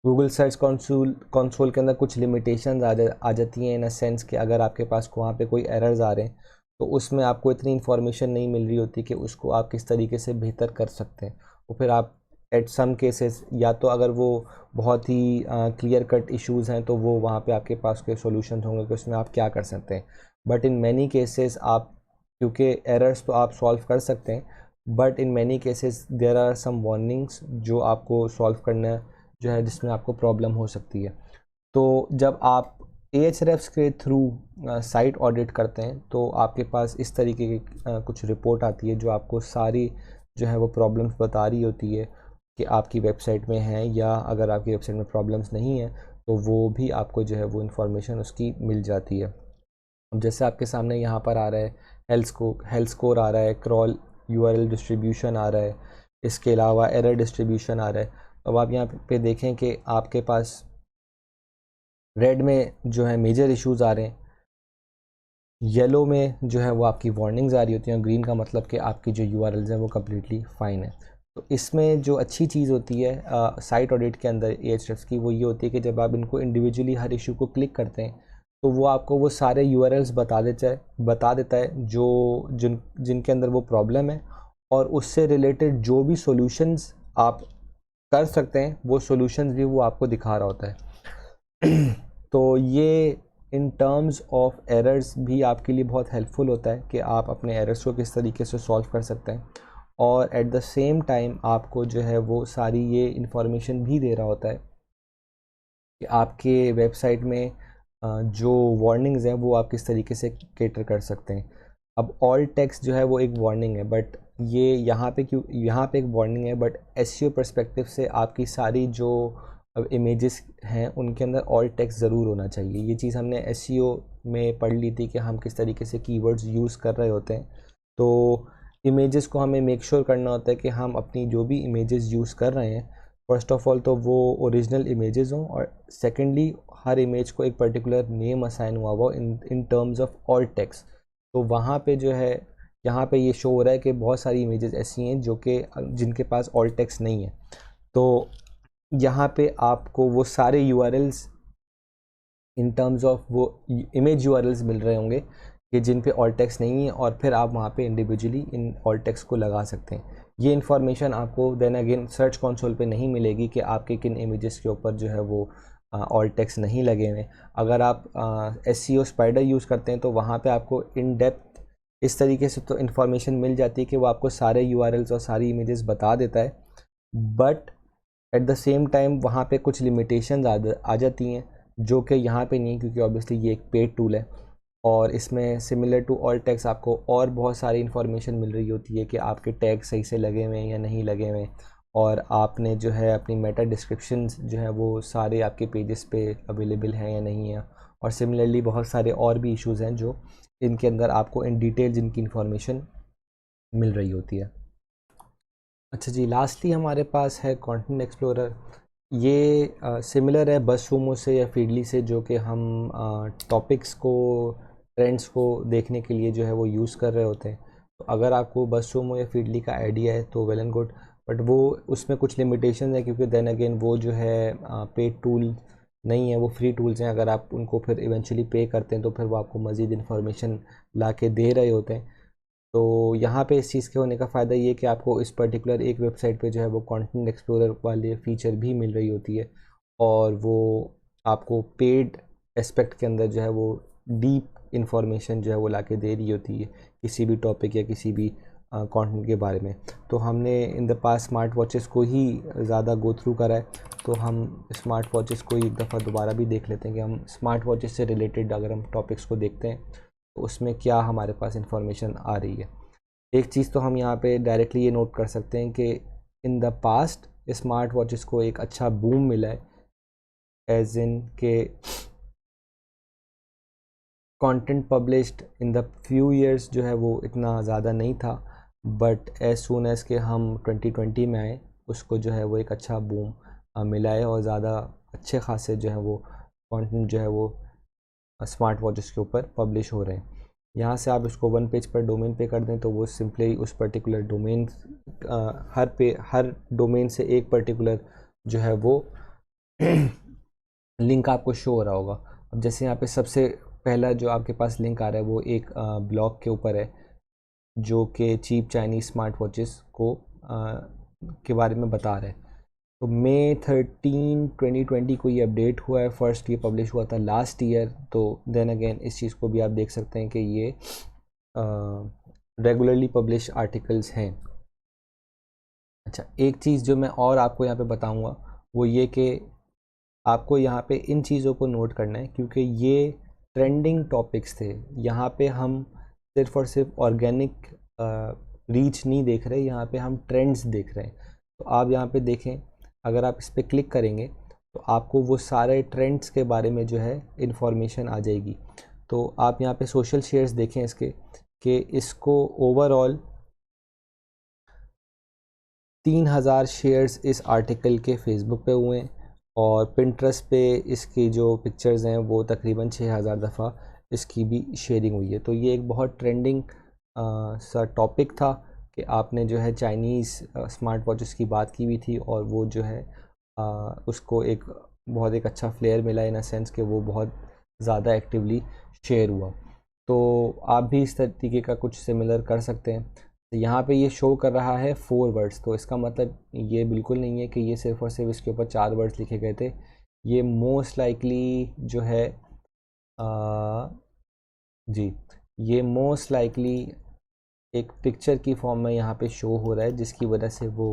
Speaker 1: गूगल सर्च कंसोल के अंदर कुछ लिमिटेशंस आ जाती हैं इन अ सेंस कि अगर आपके पास वहाँ पे कोई एरर्स आ रहे हैं तो उसमें आपको इतनी इन्फॉर्मेशन नहीं मिल रही होती कि उसको आप किस तरीके से बेहतर कर सकते हैं। और फिर आप एट सम केसेस या तो अगर वो बहुत ही क्लियर कट इश्यूज़ हैं तो वो वहाँ पे आपके पास के सॉल्यूशंस होंगे कि उसमें आप क्या कर सकते हैं। बट इन मैनी केसेस आप, क्योंकि एरर्स तो आप सॉल्व कर सकते हैं but in many cases there are some warnings जो आपको सॉल्व करना जो है जिसमें आपको प्रॉब्लम हो सकती है। तो जब आप Ahrefs के थ्रू साइट ऑडिट करते हैं तो आपके पास इस तरीके की कुछ रिपोर्ट आती है जो आपको सारी जो है वो प्रॉब्लम्स बता रही होती है कि आपकी वेबसाइट में है, या अगर आपकी वेबसाइट में प्रॉब्लम्स नहीं है तो वो भी आपको जो है वो इन्फॉर्मेशन उसकी मिल जाती है। अब जैसे आपके सामने यहाँ पर आ रहा है हेल्थ स्कोर आ रहा है, क्रॉल यूआरएल डिस्ट्रीब्यूशन आ रहा है, इसके अलावा एरर डिस्ट्रीब्यूशन आ रहा है। अब आप यहाँ पे देखें कि आपके पास रेड में जो है मेजर इश्यूज़ आ रहे हैं, येलो में जो है वो आपकी वार्निंग्स आ रही होती हैं, और ग्रीन का मतलब कि आपकी जो यूआरएल्स हैं वो कम्प्लीटली फ़ाइन है। तो इसमें जो अच्छी चीज़ होती है साइट ऑडिट के अंदर Ahrefs की, वो ये होती है कि जब आप इनको इंडिविजुअली हर इशू को क्लिक करते हैं तो वो आपको वो सारे यूआरएल्स बता देता है जो जिनके अंदर वो प्रॉब्लम है, और उससे रिलेटेड जो भी सॉल्यूशंस आप कर सकते हैं वो सॉल्यूशंस भी वो आपको दिखा रहा होता है। तो ये इन टर्म्स ऑफ एरर्स भी आपके लिए बहुत हेल्पफुल होता है कि आप अपने एरर्स को किस तरीके से सॉल्व कर सकते हैं, और एट द सेम टाइम आपको जो है वो सारी ये इन्फॉर्मेशन भी दे रहा होता है कि आपके वेबसाइट में जो वार्निंग्स हैं वो आप किस तरीके से कैटर कर सकते हैं। अब ऑल टेक्स्ट जो है वो एक वार्निंग है, बट ये यहाँ पे एक वार्निंग है, बट एसईओ पर्सपेक्टिव से आपकी सारी जो इमेजेस हैं उनके अंदर ऑल टेक्स्ट ज़रूर होना चाहिए। ये चीज़ हमने एसईओ में पढ़ ली थी कि हम किस तरीके से कीवर्ड्स यूज़ कर रहे होते हैं। तो इमेजेस को हमें मेक श्योर करना होता है कि हम अपनी जो भी इमेजेस यूज़ कर रहे हैं, फर्स्ट ऑफ ऑल तो वो ओरिजिनल इमेजेस हों, और सेकेंडली हर इमेज को एक पर्टिकुलर नेम असाइन हुआ हो इन टर्म्स ऑफ ऑल टेक्स्ट। तो वहाँ पे जो है यहाँ पे ये शो हो रहा है कि बहुत सारी इमेजेस ऐसी हैं जो कि जिनके पास ऑल टेक्स्ट नहीं है। तो यहाँ पे आपको वो सारे यूआरएल्स इन टर्म्स ऑफ वो इमेज यूआरएल्स मिल रहे होंगे कि जिन पे ऑल टेक्स्ट नहीं है, और फिर आप वहाँ पे इंडिविजुअली इन ऑल टेक्स्ट को लगा सकते हैं। ये इन्फॉर्मेशन आपको देन अगेन सर्च कंसोल पे नहीं मिलेगी कि आपके किन इमेजेस के ऊपर जो है वो ऑल टेक्स्ट नहीं लगे हुए। अगर आप SEO स्पाइडर यूज़ करते हैं तो वहाँ पे आपको इन डेप्थ इस तरीके से तो इन्फॉर्मेशन मिल जाती है कि वो आपको सारे यूआरएल्स और सारी इमेजेस बता देता है, but at the same time वहाँ पे कुछ लिमिटेशंस आ जाती हैं जो कि यहाँ पे नहीं, क्योंकि ऑब्वियसली ये एक पेड टूल है, और इसमें सिमिलर टू ऑल टैग्स आपको और बहुत सारी इन्फॉर्मेशन मिल रही होती है कि आपके टैग सही से लगे हुए हैं या नहीं लगे हुए हैं, और आपने जो है अपनी मेटा डिस्क्रिप्शंस जो है वो सारे आपके पेजेस पे अवेलेबल हैं या नहीं है, और सिमिलरली बहुत सारे और भी इश्यूज़ हैं जो इनके अंदर आपको इन डिटेल जिनकी इन्फॉर्मेशन मिल रही होती है। अच्छा जी, लास्टली हमारे पास है कंटेंट एक्सप्लोरर। ये सिमिलर है बज़सूमो से या फीडली से, जो कि हम टॉपिक्स को, ट्रेंड्स को देखने के लिए जो है वो यूज़ कर रहे होते हैं। तो अगर आपको बज़सूमो या फीडली का आइडिया है तो वेल एंड गुड, बट वो उसमें कुछ लिमिटेशन है, क्योंकि देन अगेन वो जो है पेड टूल नहीं है, वो फ्री टूल्स हैं। अगर आप उनको फिर इवेंचुअली पे करते हैं तो फिर वो आपको मज़ीद इन्फॉर्मेशन ला के दे रहे होते हैं। तो यहाँ पे इस चीज़ के होने का फ़ायदा ये कि आपको इस पर्टिकुलर एक वेबसाइट पे जो है वो कंटेंट एक्सप्लोरर वाले फ़ीचर भी मिल रही होती है, और वो आपको पेड एस्पेक्ट के अंदर जो है वो डीप इंफॉर्मेशन जो है वो लाके दे रही होती है किसी भी टॉपिक या किसी भी कंटेंट के बारे में। तो हमने in the pass smart watches को ही ज़्यादा गो थ्रू करा है, तो हम स्मार्ट वॉचेस को एक दफ़ा दोबारा भी देख लेते हैं कि हम स्मार्ट वॉचेस से रिलेटेड अगर हम टॉपिक्स को देखते हैं तो उसमें क्या हमारे पास इंफॉर्मेशन आ रही है। एक चीज़ तो हम यहाँ पे डायरेक्टली ये नोट कर सकते हैं कि इन द पास्ट स्मार्ट वॉचेस को एक अच्छा बूम मिला है, एज इन के content published in the few years जो है वो इतना ज़्यादा नहीं था, बट एज सून एज़ के हम 2020 में आए, उसको जो है वो एक अच्छा बूम मिला है और ज़्यादा अच्छे खासे जो है वो कंटेंट जो है वो स्मार्ट वॉचेस के ऊपर पब्लिश हो रहे हैं। यहाँ से आप इसको वन पेज पर डोमेन पे कर दें तो वो सिंपली उस पर्टिकुलर डोमेन हर डोमेन से एक पर्टिकुलर जो है वो लिंक आपको शो हो रहा होगा। अब जैसे यहाँ पे सबसे पहला जो आपके पास लिंक आ रहा है वो एक ब्लॉग के ऊपर है जो कि चीप चाइनीज़ स्मार्ट वॉचेस को के बारे में बता रहे हैं। तो मई 13 2020 को ये अपडेट हुआ है, फर्स्ट ये पब्लिश हुआ था लास्ट ईयर। तो देन अगेन इस चीज़ को भी आप देख सकते हैं कि ये रेगुलरली पब्लिश आर्टिकल्स हैं। अच्छा, एक चीज़ जो मैं और आपको यहाँ पे बताऊँगा वो ये कि आपको यहाँ पे इन चीज़ों को नोट करना है क्योंकि ये ट्रेंडिंग टॉपिक्स थे। यहाँ पे हम सिर्फ और सिर्फ ऑर्गेनिक रीच नहीं देख रहे, यहाँ पे हम ट्रेंड्स देख रहे हैं। तो आप यहाँ पे देखें, अगर आप इस पर क्लिक करेंगे तो आपको वो सारे ट्रेंड्स के बारे में जो है इन्फॉर्मेशन आ जाएगी। तो आप यहाँ पे सोशल शेयर्स देखें इसके कि इसको ओवरऑल 3000 शेयर्स इस आर्टिकल के फेसबुक पे हुए हैं और पिंटरेस्ट पे इसकी जो पिक्चर्स हैं वो तकरीबन 6000 दफ़ा इसकी भी शेयरिंग हुई है। तो ये एक बहुत ट्रेंडिंग सा टॉपिक था कि आपने जो है चाइनीज़ स्मार्ट वॉचेस की बात की हुई थी और वो जो है उसको एक बहुत एक अच्छा फ्लेयर मिला इन अ सेंस कि वो बहुत ज़्यादा एक्टिवली शेयर हुआ। तो आप भी इस तरीके का कुछ सिमिलर कर सकते हैं। तो यहाँ पे ये शो कर रहा है 4 वर्ड्स, तो इसका मतलब ये बिल्कुल नहीं है कि ये सिर्फ और सिर्फ इसके ऊपर 4 वर्ड्स लिखे गए थे। ये मोस्ट लाइकली जो है जी, ये मोस्ट लाइकली एक पिक्चर की फॉर्म में यहाँ पे शो हो रहा है जिसकी वजह से वो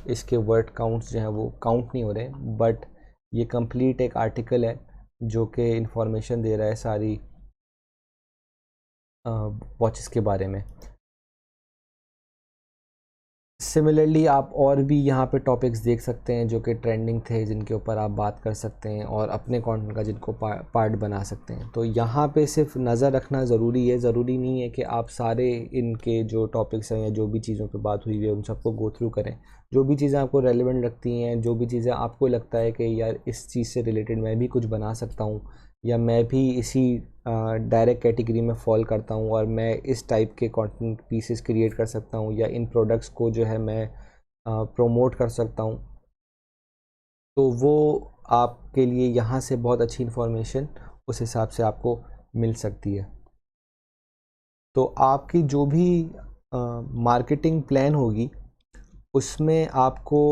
Speaker 1: इसके वर्ड काउंट्स जो हैं वो काउंट नहीं हो रहे हैं। बट ये कंप्लीट एक आर्टिकल है जो कि इंफॉर्मेशन दे रहा है सारी वॉचेस के बारे में। सिमिलरली आप और भी यहाँ पे टॉपिक्स देख सकते हैं जो कि ट्रेंडिंग थे, जिनके ऊपर आप बात कर सकते हैं और अपने कंटेंट का जिनको पार्ट बना सकते हैं। तो यहाँ पे सिर्फ नज़र रखना ज़रूरी है, ज़रूरी नहीं है कि आप सारे इनके जो टॉपिक्स हैं या जो भी चीज़ों पे बात हुई है उन सबको गो थ्रू करें। जो भी चीज़ें आपको रेलेवेंट लगती हैं, जो भी चीज़ें आपको लगता है कि यार इस चीज़ से रिलेटेड मैं भी कुछ बना सकता हूँ या मैं भी इसी डायरेक्ट कैटेगरी में फॉल करता हूँ और मैं इस टाइप के कंटेंट पीसेस क्रिएट कर सकता हूँ या इन प्रोडक्ट्स को जो है मैं प्रोमोट कर सकता हूँ, तो वो आपके लिए यहाँ से बहुत अच्छी इन्फॉर्मेशन उस हिसाब से आपको मिल सकती है। तो आपकी जो भी मार्केटिंग प्लान होगी उसमें आपको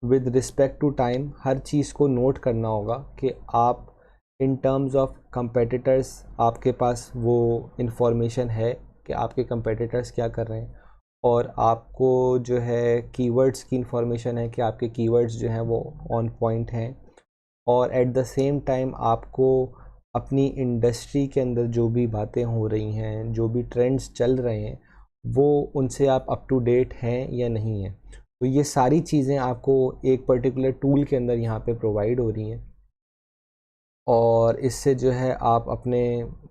Speaker 1: विद रिस्पेक्ट टू टाइम हर चीज़ को नोट करना होगा कि आप इन टर्म्स ऑफ कंपेटिटर्स आपके पास वो इन्फॉर्मेशन है कि आपके कंपेटिटर्स क्या कर रहे हैं और आपको जो है कीवर्ड्स की इन्फॉर्मेशन है कि आपके कीवर्ड्स जो हैं वो ऑन पॉइंट हैं और एट द सेम टाइम आपको अपनी इंडस्ट्री के अंदर जो भी बातें हो रही हैं, जो भी ट्रेंड्स चल रहे हैं, वो उनसे आप अप टू डेट हैं या नहीं हैं। तो ये सारी चीज़ें आपको एक पर्टिकुलर टूल के अंदर यहाँ पे प्रोवाइड हो रही हैं और इससे जो है आप अपने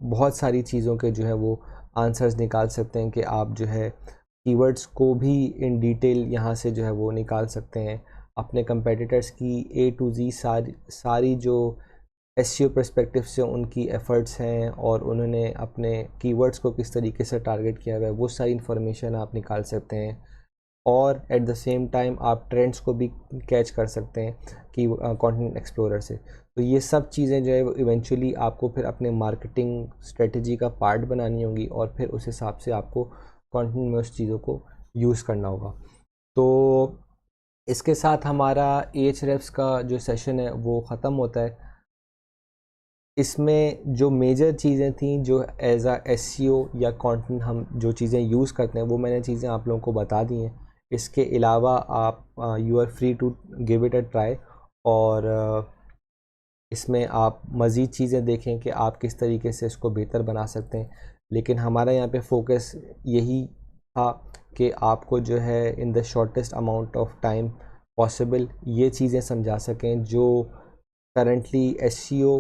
Speaker 1: बहुत सारी चीज़ों के जो है वो आंसर्स निकाल सकते हैं कि आप जो है कीवर्ड्स को भी इन डिटेल यहाँ से जो है वो निकाल सकते हैं। अपने कंपेटिटर्स की ए टू जी सारी जो एसईओ पर्सपेक्टिव से उनकी एफ़र्ट्स हैं और उन्होंने अपने कीवर्ड्स को किस तरीके से टारगेट किया हुआ है वो सारी इन्फॉर्मेशन आप निकाल सकते हैं और एट द सेम टाइम आप ट्रेंड्स को भी कैच कर सकते हैं कि कंटेंट एक्सप्लोरर से। तो ये सब चीज़ें जो है वो इवेंचुअली आपको फिर अपने मार्केटिंग स्ट्रेटजी का पार्ट बनानी होंगी और फिर उस हिसाब से आपको कंटेंट में उस चीज़ों को यूज़ करना होगा। तो इसके साथ हमारा Ahrefs का जो सेशन है वो ख़त्म होता है। इसमें जो मेजर चीज़ें थी जो एज आ एसईओ या कंटेंट हम जो चीज़ें यूज़ करते हैं वो मैंने चीज़ें आप लोगों को बता दी हैं। इसके अलावा आप you are free to give it a try और इसमें आप मज़ीद चीज़ें देखें कि आप किस तरीके से इसको बेहतर बना सकते हैं। लेकिन हमारा यहाँ पे फोकस यही था कि आपको जो है in the shortest amount of time possible ये चीज़ें समझा सकें जो करंटली एसईओ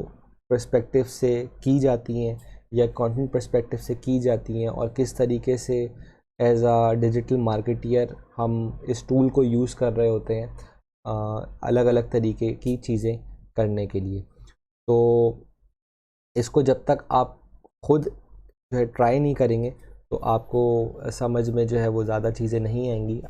Speaker 1: पर्सपेक्टिव से की जाती हैं या कंटेंट पर्सपेक्टिव से की जाती हैं, और किस तरीके से एज आ डिजिटल मार्केटियर हम इस टूल को यूज़ कर रहे होते हैं अलग अलग तरीके की चीज़ें करने के लिए। तो इसको जब तक आप खुद जो है ट्राई नहीं करेंगे तो आपको समझ में जो है वो ज़्यादा चीज़ें नहीं आएंगी।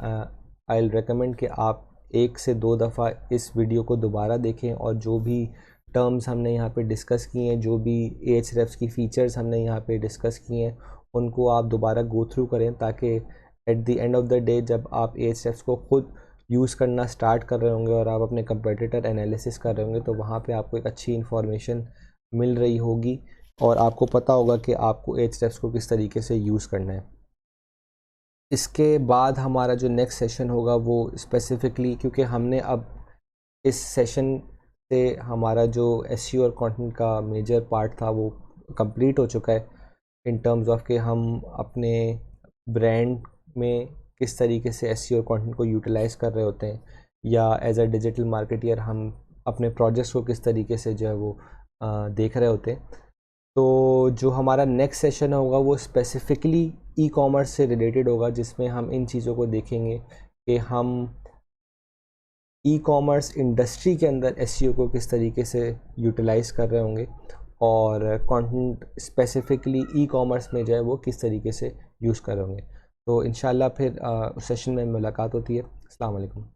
Speaker 1: आई विल रिकमेंड कि आप 1 से 2 दफ़ा इस वीडियो को दोबारा देखें, और जो भी टर्म्स हमने यहाँ पे डिस्कस किए हैं, जो भी Ahrefs की फ़ीचर्स हमने यहाँ पे डिस्कस किए हैं, उनको आप दोबारा गो थ्रू करें, ताकि at the end of the day जब आप Ahrefs को खुद यूज़ करना स्टार्ट कर रहे होंगे और आप अपने कंपेटिटर एनालिसिस कर रहे होंगे, तो वहाँ पे आपको एक अच्छी इन्फॉर्मेशन मिल रही होगी और आपको पता होगा कि आपको Ahrefs को किस तरीके से यूज़ करना है। इसके बाद हमारा जो नेक्स्ट सेशन होगा वो स्पेसिफ़िकली, क्योंकि हमने अब इस सेशन से हमारा जो SEO और कंटेंट का मेजर पार्ट था वो कंप्लीट हो चुका है, इन टर्म्स ऑफ कि हम अपने ब्रांड में किस तरीके से SEO और कंटेंट को यूटिलाइज़ कर रहे होते हैं, या एज अ डिजिटल मार्केटियर हम अपने प्रोजेक्ट्स को किस तरीके से जो है वो देख रहे होते हैं। तो जो हमारा नेक्स्ट सेशन होगा वो स्पेसिफ़िकली ई कॉमर्स से रिलेटेड होगा, जिसमें हम इन चीज़ों को देखेंगे कि हम ई कॉमर्स इंडस्ट्री के अंदर SEO को किस तरीके से यूटिलाइज़ कर रहे होंगे, और कंटेंट स्पेसिफ़िकली ई कॉमर्स में जो है वो किस तरीके से यूज़ कर रहे होंगे। तो इंशाल्लाह फिर उस सेशन में मुलाकात होती है। अस्सलाम वालेकुम।